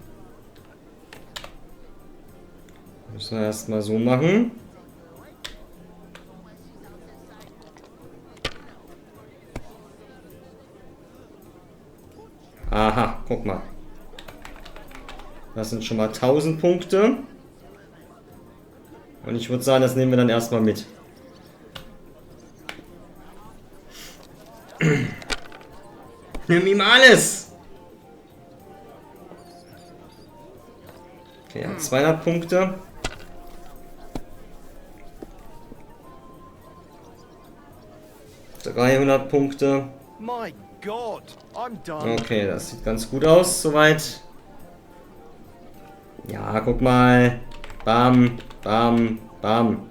Müssen wir erstmal so machen. Aha, guck mal. Das sind schon mal 1000 Punkte. Und ich würde sagen, das nehmen wir dann erstmal mit. Nimm ihm alles! Okay, 200 Punkte. $300 Punkte. My God, I'm done. Okay, das sieht ganz gut aus, soweit. Ja, guck mal. Bam, bam, bam.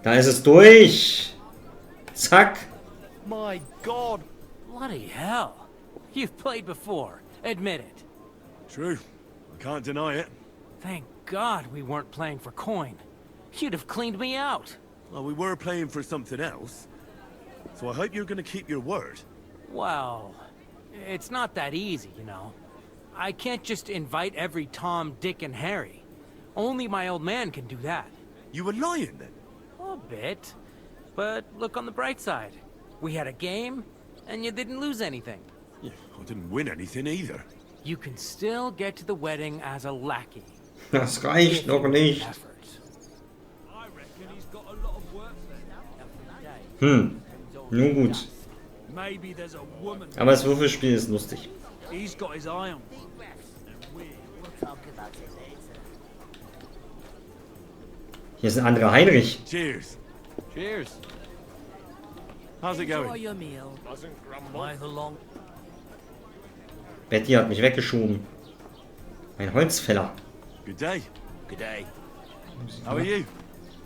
Da ist es durch. Zack. My God. Bloody hell. You've played before. Admit it. True. Can't deny it. Thank God we weren't playing for coin. You'd have cleaned me out. Well, we were playing for something else. So I hope you're going to keep your word. Well, it's not that easy, you know. I can't just invite every Tom, Dick, and Harry. Only my old man can do that. You were lying then? A bit. But look on the bright side. We had a game, and you didn't lose anything. Yeah, I didn't win anything either. You can still get to the wedding as a lackey. Das reicht noch nicht. Nun gut. Aber das Würfelspiel ist lustig. Hier ist ein anderer Heinrich. Cheers. Cheers. How's it going? Your meal. Betty hat mich weggeschoben. Ein Holzfäller. Good day. Good day. How are you?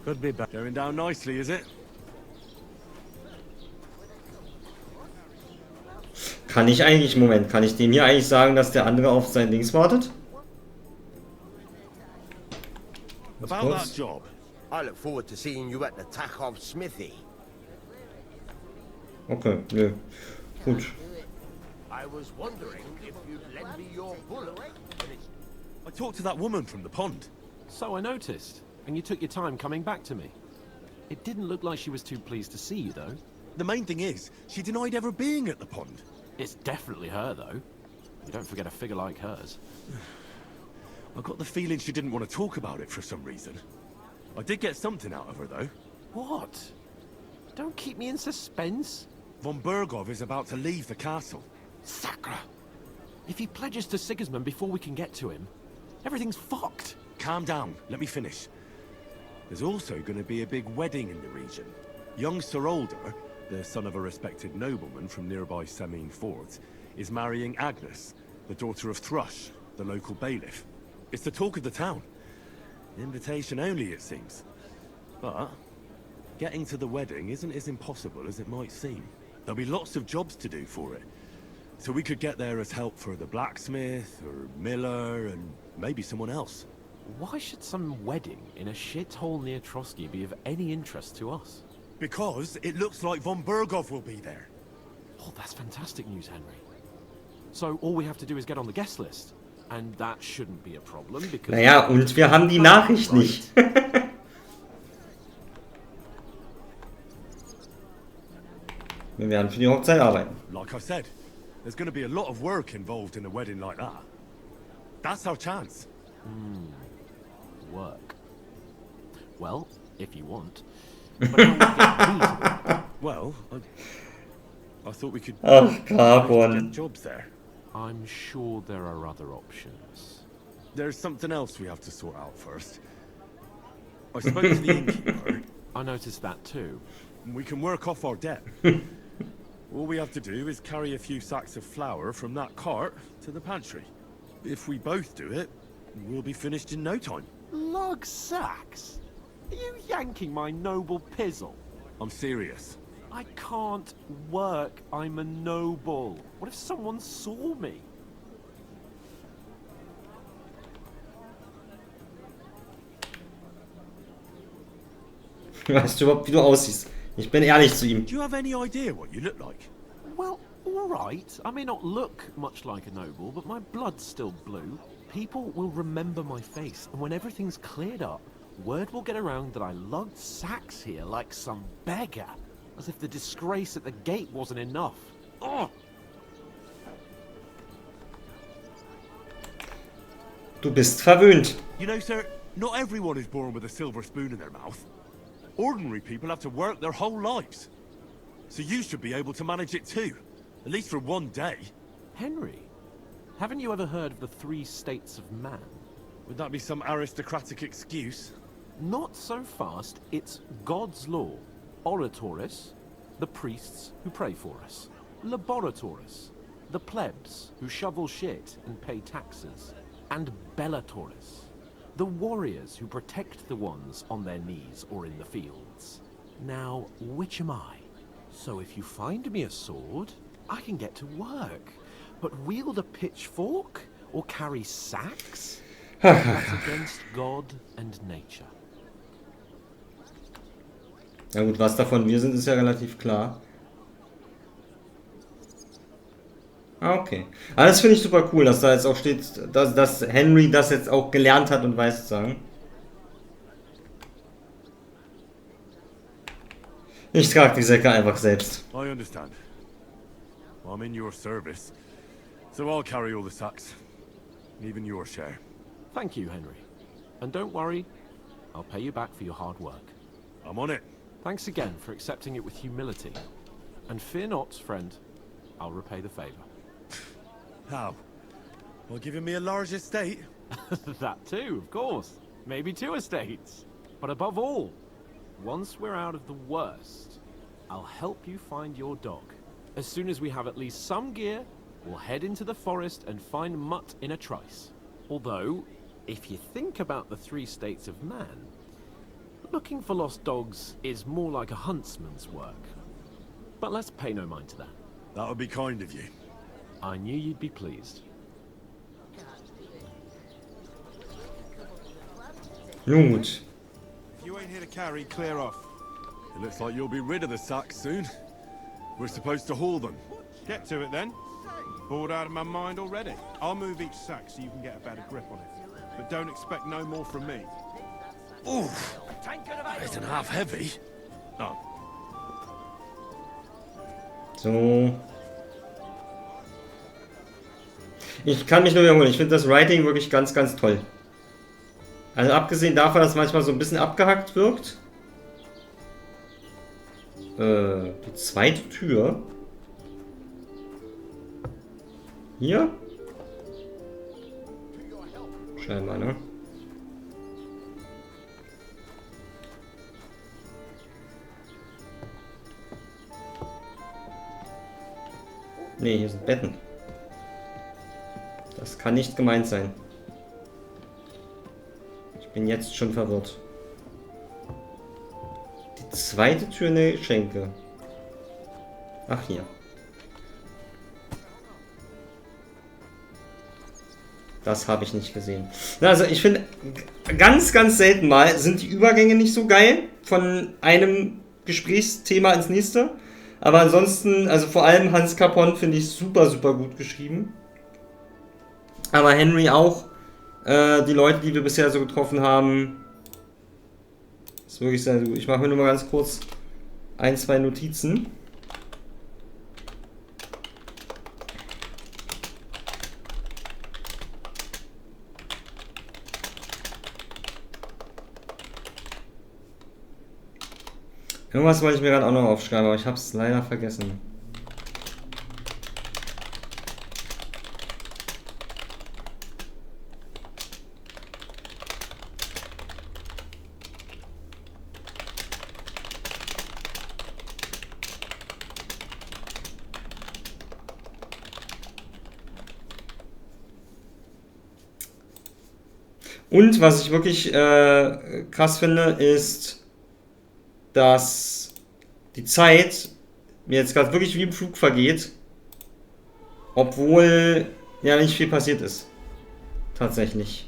Could be back. Going down nicely, is it? Kann ich eigentlich, Moment, kann ich dem hier eigentlich sagen, dass der andere auf sein Dings wartet? About that job, I look forward to seeing you at the Tachov Smithy. Okay, nö. Gut. I was wondering if you'd lend me your bullet. I talked to that woman from the pond. So I noticed, and you took your time coming back to me. It didn't look like she was too pleased to see you, though. The main thing is, she denied ever being at the pond. It's definitely her, though. You don't forget a figure like hers. I got the feeling she didn't want to talk about it for some reason. I did get something out of her, though. What? Don't keep me in suspense. Von Bergov is about to leave the castle. Sacre! If he pledges to Sigismund before we can get to him, everything's fucked. Calm down, let me finish. There's also going to be a big wedding in the region. Young Sir Older, the son of a respected nobleman from nearby Semine Fords, is marrying Agnes, the daughter of Thrush, the local bailiff. It's the talk of the town. Invitation only, it seems. But getting to the wedding isn't as impossible as it might seem. There'll be lots of jobs to do for it. So we could get there as help for the blacksmith, or miller, and maybe someone else. Why should some wedding in a shithole near Trotsky be of any interest to us? Because it looks like von Bergov will be there. Oh, that's fantastic news, Henry. So all we have to do is get on the guest list. And that shouldn't be a problem because... Naja, und wir haben die Nachricht nicht. Wir werden für die Hochzeit arbeiten. Like I said, there's going to be a lot of work involved in a wedding like that. That's our chance. Work. Well, if you want. But how will we get me to work? Well, I thought we could get jobs there. I'm sure there are other options. There's something else we have to sort out first. I spoke to the innkeeper. I noticed that too. We can work off our debt. All we have to do is carry a few sacks of flour from that cart to the pantry. If we both do it, we'll be finished in no time. Lug sacks? Are you yanking my noble pizzle? I'm serious. I can't work. I'm a noble. What if someone saw me? Weißt du überhaupt, wie du aussiehst? Ich bin ehrlich zu ihm. Do you have any idea what you look like? Well, all right. I may not look much like a noble, but my blood's still blue. People will remember my face, and when everything's cleared up, word will get around that I lugged sacks here like some beggar, as if the disgrace at the gate wasn't enough. Oh! Du bist verwöhnt. You know, sir, not everyone is born with a silver spoon in their mouth. Ordinary people have to work their whole lives. So you should be able to manage it too, at least for one day. Henry, haven't you ever heard of the 3 states of man? Would that be some aristocratic excuse? Not so fast. It's God's law. Oratoris, the priests who pray for us. Laboratoris, the plebs who shovel shit and pay taxes. And Bellatoris, the warriors who protect the ones on their knees or in the fields. Now, which am I? So if you find me a sword, I can get to work. But wield a pitchfork or carry sacks? That's against God and nature. Na gut, was davon wir sind, ist ja relativ klar. Ah, okay. Aber das finde ich super cool, dass da jetzt auch steht, dass Henry das jetzt auch gelernt hat und weiß zu sagen. Ich trage die Säcke einfach selbst. I understand. I'm in your service, so I'll carry all the sacks, even your share. Thank you, Henry. And don't worry, I'll pay you back for your hard work. I'm on it. Thanks again for accepting it with humility. And fear not, friend, I'll repay the favor. How? Well, giving me a large estate? That too, of course. Maybe 2 estates. But above all, once we're out of the worst, I'll help you find your dog. As soon as we have at least some gear, we'll head into the forest and find Mutt in a trice. Although, if you think about the 3 states of man, looking for lost dogs is more like a huntsman's work. But let's pay no mind to that. That would be kind of you. I knew you'd be pleased. Nun gut. If you ain't here to carry, clear off. It looks like you'll be rid of the sacks soon. We're supposed to haul them. Get to it then. Bored out of my mind already. I'll move each sack so you can get a better grip on it. But don't expect no more from me. Oof! That isn't half heavy. Oh. So. Ich kann mich nur wiederholen. Ich finde das Writing wirklich ganz, ganz toll. Also abgesehen davon, dass es manchmal so ein bisschen abgehackt wirkt. Die zweite Tür. Hier? Scheinbar, ne? Ne, hier sind Betten. Das kann nicht gemeint sein. Ich bin jetzt schon verwirrt. Die zweite Tür in der Schenke. Ach, hier. Das habe ich nicht gesehen. Also ich finde, ganz, ganz selten mal sind die Übergänge nicht so geil von einem Gesprächsthema ins nächste. Aber ansonsten, also vor allem Hans Capon finde ich super, super gut geschrieben. Aber Henry auch. Die Leute, die wir bisher so getroffen haben, ist wirklich sehr gut. Ich mache mir nur mal ganz kurz 1, 2 Notizen. Irgendwas wollte ich mir gerade auch noch aufschreiben, aber ich habe es leider vergessen. Und was ich wirklich krass finde, ist, dass die Zeit mir jetzt gerade wirklich wie im Flug vergeht. Obwohl ja nicht viel passiert ist. Tatsächlich.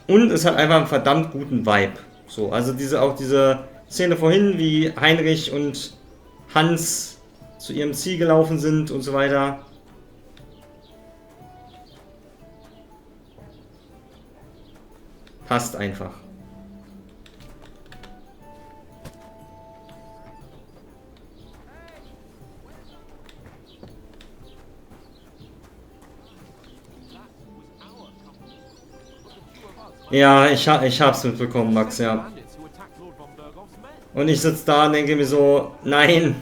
Und es hat einfach einen verdammt guten Vibe. So, also diese Szene vorhin, wie Heinrich und Hans zu ihrem Ziel gelaufen sind und so weiter. Passt einfach. Ja, ich hab's mitbekommen, Max, ja. Und ich sitze da und denke mir so, nein.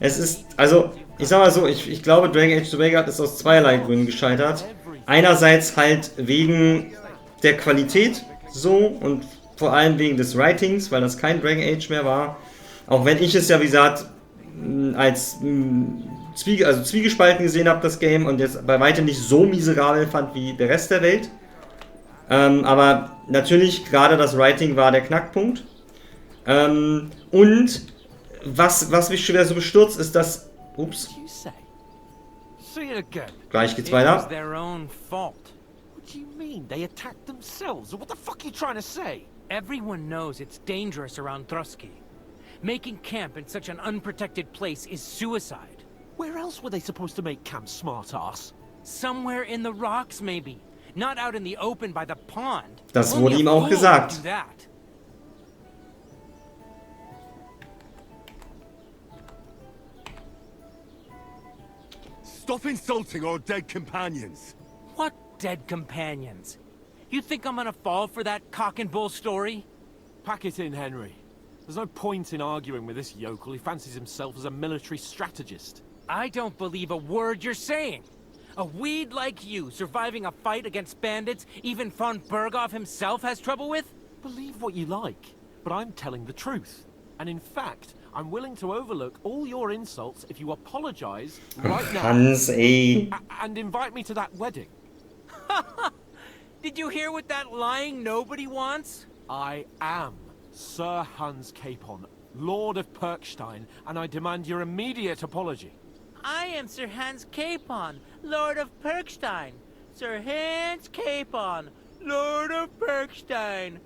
Es ist, also, ich sag mal so, ich glaube, Dragon Age the Vanguard ist aus zweierlei Gründen gescheitert. Einerseits halt wegen der Qualität so und vor allem wegen des Writings, weil das kein Dragon Age mehr war. Auch wenn ich es ja, wie gesagt, als zwiegespalten gesehen habe, das Game, und jetzt bei weitem nicht so miserabel fand wie der Rest der Welt. Aber natürlich, gerade das Writing war der Knackpunkt. Und was mich schon wieder so bestürzt, ist, dass... Ups. Gleich geht's weiter. What do you mean? They attacked themselves? What the fuck are you trying to say? Everyone knows it's dangerous around Drusky. Making camp in such an unprotected place is suicide. Where else were they supposed to make camp, smartass? Somewhere in the rocks, maybe. Not out in the open by the pond. Das wurde ihm auch gesagt. Stop insulting our dead companions. What dead companions? You think I'm gonna fall for that cock and bull story? Pack it in, Henry. There's no point in arguing with this yokel. He fancies himself as a military strategist. I don't believe a word you're saying. A weed like you surviving a fight against bandits even von Berghoff himself has trouble with? Believe what you like, but I'm telling the truth. And in fact, I'm willing to overlook all your insults if you apologize right now. Hans, ey. And invite me to that wedding. Did you hear what that lying nobody wants? I am Sir Hans Capon, Lord of Perkstein, and I demand your immediate apology. I am Sir Hans Capon, Lord of Perkstein. Sir Hans Capon, Lord of Perkstein.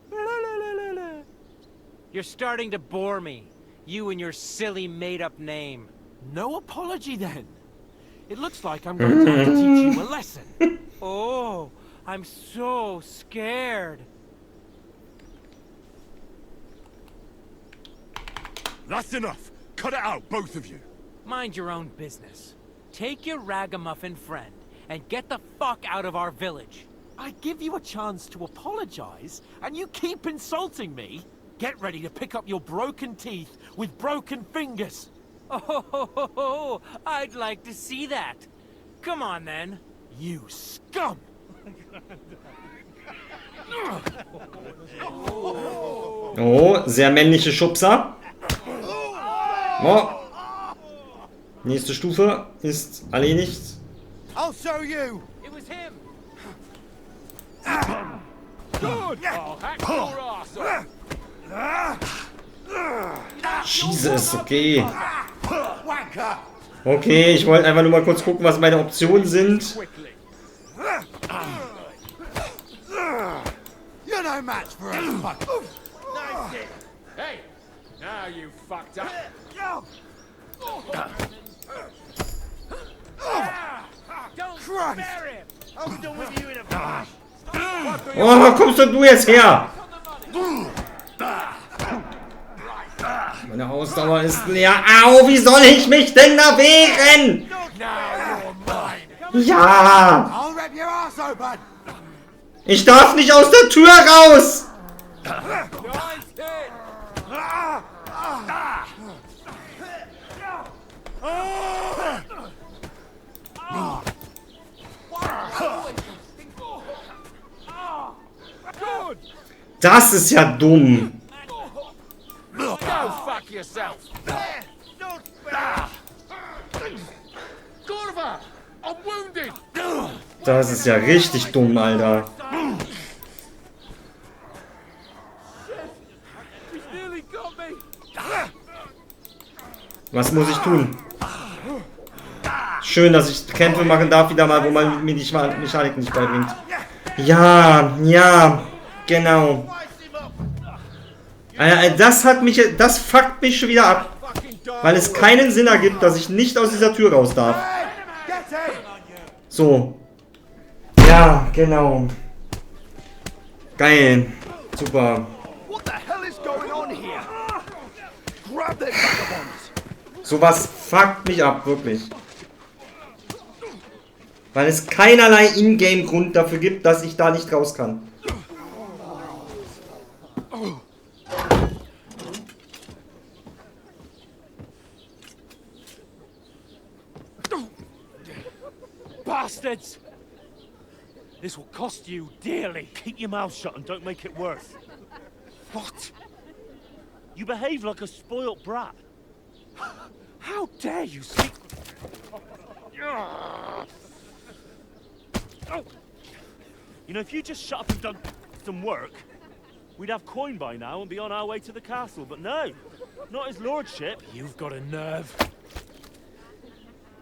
You're starting to bore me. You and your silly made-up name. No apology, then. It looks like I'm going to have to teach you a lesson. Oh, I'm so scared. That's enough. Cut it out, both of you. Mind your own business. Take your ragamuffin friend and get the fuck out of our village. I give you a chance to apologize, and you keep insulting me? Get ready to pick up your broken teeth with broken fingers. Oh, I'd like to see that. Come on, then. You scum! Oh, sehr männliche Schubser. Oh. Nächste Stufe ist erledigt. I'll show you. It was him. Good. I'll hack your ass off. Jesus, okay. Okay, ich wollte einfach nur mal kurz gucken, was meine Optionen sind. You're no match for us. Hey, now you fucked up. Don't spare him. I'm done with you in a flash. Oh, kommst du jetzt her? Meine Ausdauer ist leer. Au, wie soll ich mich denn da wehren? Ja. Ich darf nicht aus der Tür raus. Das ist ja dumm. Go fuck yourself. Das ist ja richtig dumm, Alter. Was muss ich tun? Schön, dass ich Kämpfe machen darf wieder mal, wo man mir die Mechanik nicht beibringt. Ja, ja, genau. Das fuckt mich schon wieder ab. Weil es keinen Sinn ergibt, dass ich nicht aus dieser Tür raus darf. So. Ja, genau. Geil. Super. Sowas fuckt mich ab, wirklich. Weil es keinerlei Ingame-Grund dafür gibt, dass ich da nicht raus kann. Bastards! This will cost you dearly. Keep your mouth shut and don't make it worse. What? You behave like a spoilt brat. How dare you speak? You know, if you just shut up and done some work, we'd have coin by now and be on our way to the castle. But no, not his lordship. You've got a nerve.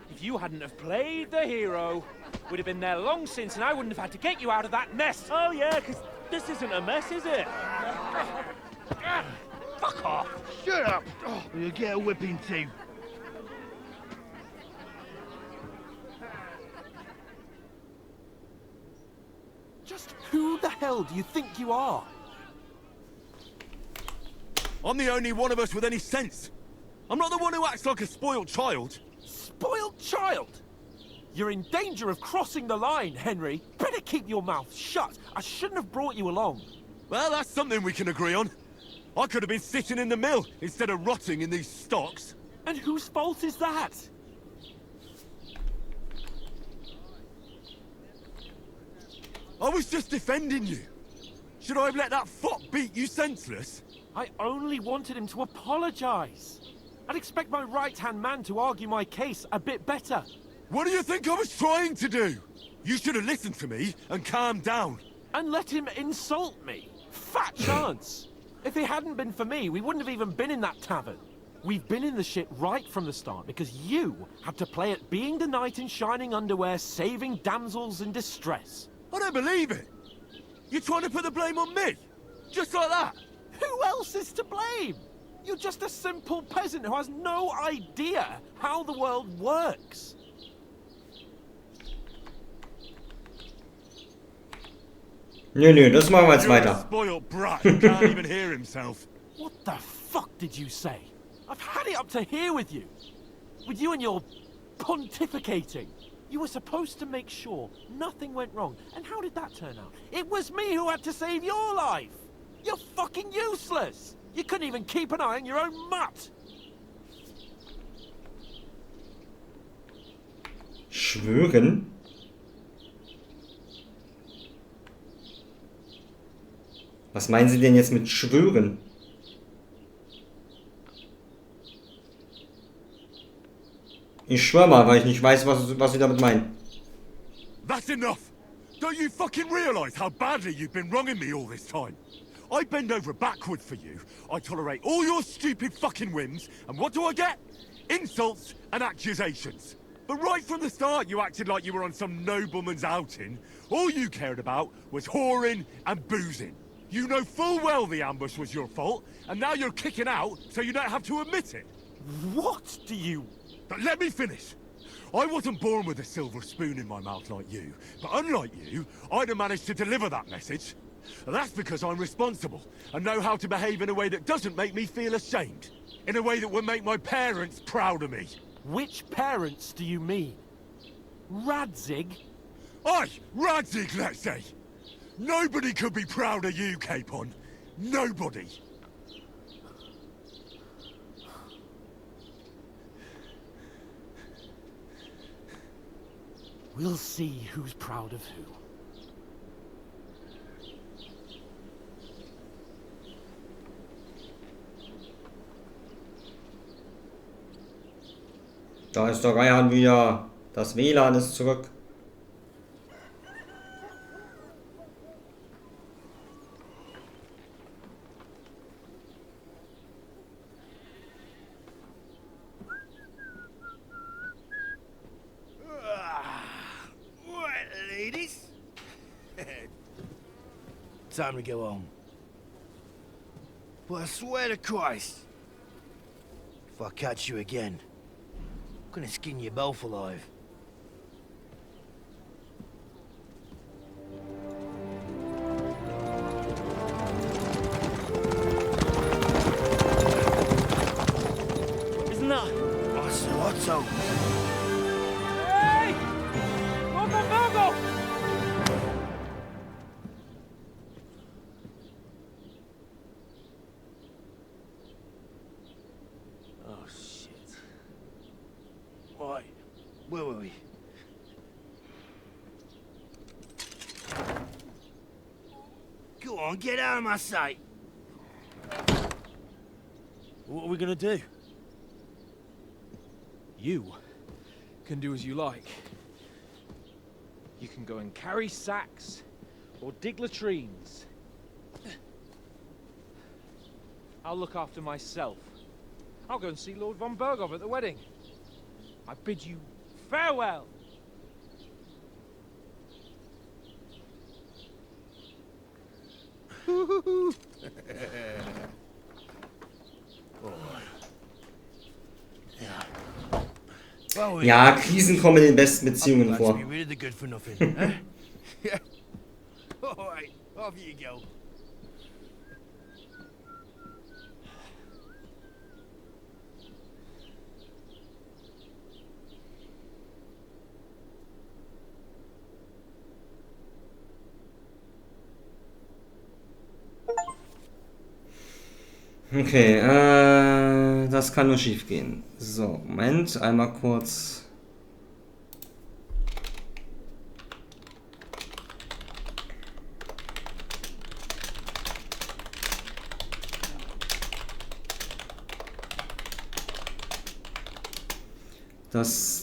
If you hadn't have played the hero, we'd have been there long since, and I wouldn't have had to get you out of that mess. Oh yeah, because this isn't a mess, is it? Fuck off! Shut up! Oh, you'll get a whipping too. Just who the hell do you think you are? I'm the only one of us with any sense. I'm not the one who acts like a spoiled child. Spoiled child? You're in danger of crossing the line, Henry. Better keep your mouth shut. I shouldn't have brought you along. Well, that's something we can agree on. I could have been sitting in the mill instead of rotting in these stocks. And whose fault is that? I was just defending you. Should I have let that fop beat you senseless? I only wanted him to apologize. I'd expect my right-hand man to argue my case a bit better. What do you think I was trying to do? You should have listened to me and calmed down. And let him insult me. Fat chance. If it hadn't been for me, we wouldn't have even been in that tavern. We've been in the shit right from the start because you had to play at being the knight in shining underwear, saving damsels in distress. I don't believe it. You're trying to put the blame on me? Just like that? Who else is to blame? You're just a simple peasant who has no idea how the world works. Nö, das machen wir jetzt You're weiter. a spoiled brat who can't even hear himself. What the fuck did you say? I've had it up to here with you. With you and your pontificating. You were supposed to make sure nothing went wrong. And how did that turn out? It was me who had to save your life. You're fucking useless. You couldn't even keep an eye on your own mutt. Schwören? Was meinen Sie denn jetzt mit schwören? Ich schwör mal, weil ich nicht weiß, was Sie damit meinen. That's enough! Don't you fucking realise how badly you've been wronging me all this time? I bend over backward for you, I tolerate all your stupid fucking whims, and what do I get? Insults and accusations. But right from the start you acted like you were on some nobleman's outing. All you cared about was whoring and boozing. You know full well the ambush was your fault, and now you're kicking out so you don't have to admit it. What do you... But let me finish. I wasn't born with a silver spoon in my mouth like you, but unlike you, I'd have managed to deliver that message. That's because I'm responsible, and know how to behave in a way that doesn't make me feel ashamed. In a way that would make my parents proud of me. Which parents do you mean? Radzig? Aye, Radzig, let's say. Nobody could be proud of you, Capon. Nobody. We'll see who's proud of who. Da ist der Reihan wieder. Das WLAN ist zurück. time to go home. But I swear to Christ, if I catch you again, I'm gonna skin you both alive. Isn't that? Otto. Hey! Go! Oh, shit. Right, where were we? Go on, get out of my sight. What are we gonna do? You can do as you like. You can go and carry sacks or dig latrines. I'll look after myself. I'll go and see Lord von Berghoff at the wedding. I bid you farewell. Ja, Krisen kommen in den besten Beziehungen vor. Okay, das kann nur schief gehen. So, Moment, einmal kurz.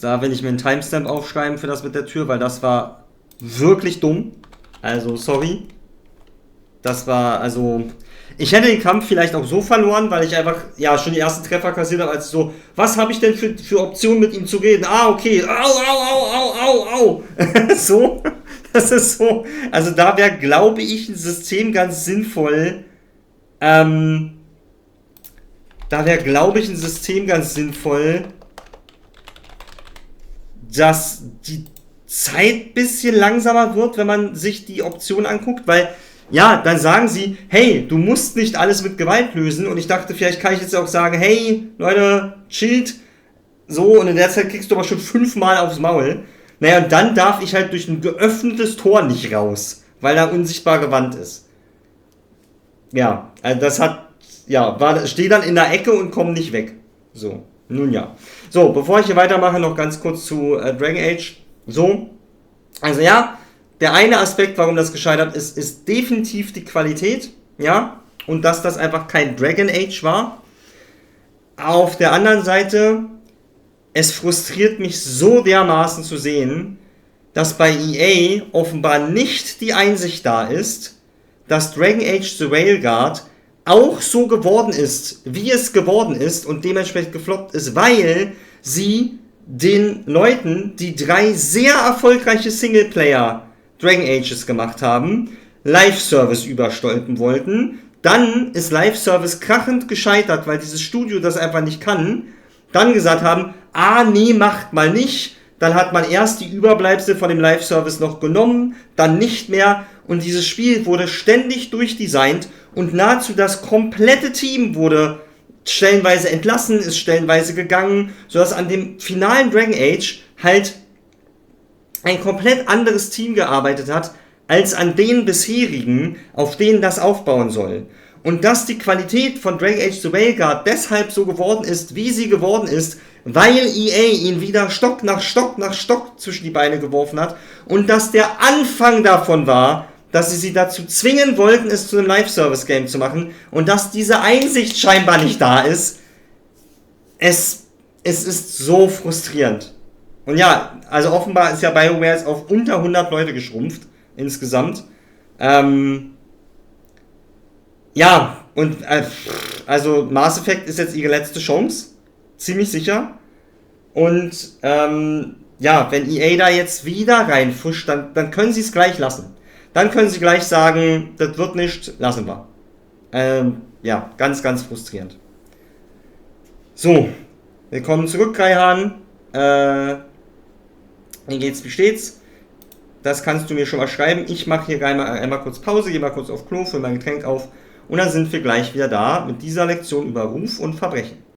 Da will ich mir einen Timestamp aufschreiben für das mit der Tür, weil das war wirklich dumm. Also, sorry. Das war, also... Ich hätte den Kampf vielleicht auch so verloren, weil ich einfach, ja, schon die ersten Treffer kassiert habe, als so, was habe ich denn für Optionen mit ihm zu reden? Ah, okay, au. So, das ist so, also da wäre, glaube ich, ein System ganz sinnvoll, dass die Zeit ein bisschen langsamer wird, wenn man sich die Option anguckt, weil ja, dann sagen sie, hey, du musst nicht alles mit Gewalt lösen. Und ich dachte, vielleicht kann ich jetzt auch sagen, hey, Leute, chillt. So, und in der Zeit kriegst du aber schon 5-mal aufs Maul. Naja, und dann darf ich halt durch ein geöffnetes Tor nicht raus, weil da unsichtbare Wand ist. Ja, also das hat, ja, stehe dann in der Ecke und komme nicht weg. So, nun ja. So, bevor ich hier weitermache, noch ganz kurz zu Dragon Age. So, also ja, der eine Aspekt, warum das gescheitert ist, ist definitiv die Qualität, ja, und dass das einfach kein Dragon Age war. Auf der anderen Seite, es frustriert mich so dermaßen zu sehen, dass bei EA offenbar nicht die Einsicht da ist, dass Dragon Age The Railguard auch so geworden ist, wie es geworden ist und dementsprechend gefloppt ist, weil sie den Leuten, die 3 sehr erfolgreiche Singleplayer Dragon Ages gemacht haben, Live-Service überstülpen wollten. Dann ist Live-Service krachend gescheitert, weil dieses Studio das einfach nicht kann. Dann gesagt haben, nee, macht mal nicht. Dann hat man erst die Überbleibsel von dem Live-Service noch genommen, dann nicht mehr. Und dieses Spiel wurde ständig durchdesignt und nahezu das komplette Team wurde stellenweise entlassen, ist stellenweise gegangen, sodass an dem finalen Dragon Age halt ein komplett anderes Team gearbeitet hat, als an den bisherigen, auf denen das aufbauen soll. Und dass die Qualität von Dragon Age The Railguard deshalb so geworden ist, wie sie geworden ist, weil EA ihn wieder Stock nach Stock nach Stock zwischen die Beine geworfen hat und dass der Anfang davon war, dass sie dazu zwingen wollten, es zu einem Live-Service-Game zu machen und dass diese Einsicht scheinbar nicht da ist. Es ist so frustrierend. Und ja, also offenbar ist ja BioWare jetzt auf unter 100 Leute geschrumpft, insgesamt. Ja, und also Mass Effect ist jetzt ihre letzte Chance, ziemlich sicher. Und ja, wenn EA da jetzt wieder reinfuscht, dann können sie es gleich lassen. dann können sie gleich sagen, das wird nicht, lassen wir. Ja, ganz, ganz frustrierend. So, willkommen zurück, Kaihan. Wie geht's, wie steht's? Das kannst du mir schon mal schreiben. Ich mache hier einmal kurz Pause, gehe mal kurz auf Klo, fülle mein Getränk auf und dann sind wir gleich wieder da mit dieser Lektion über Ruf und Verbrechen.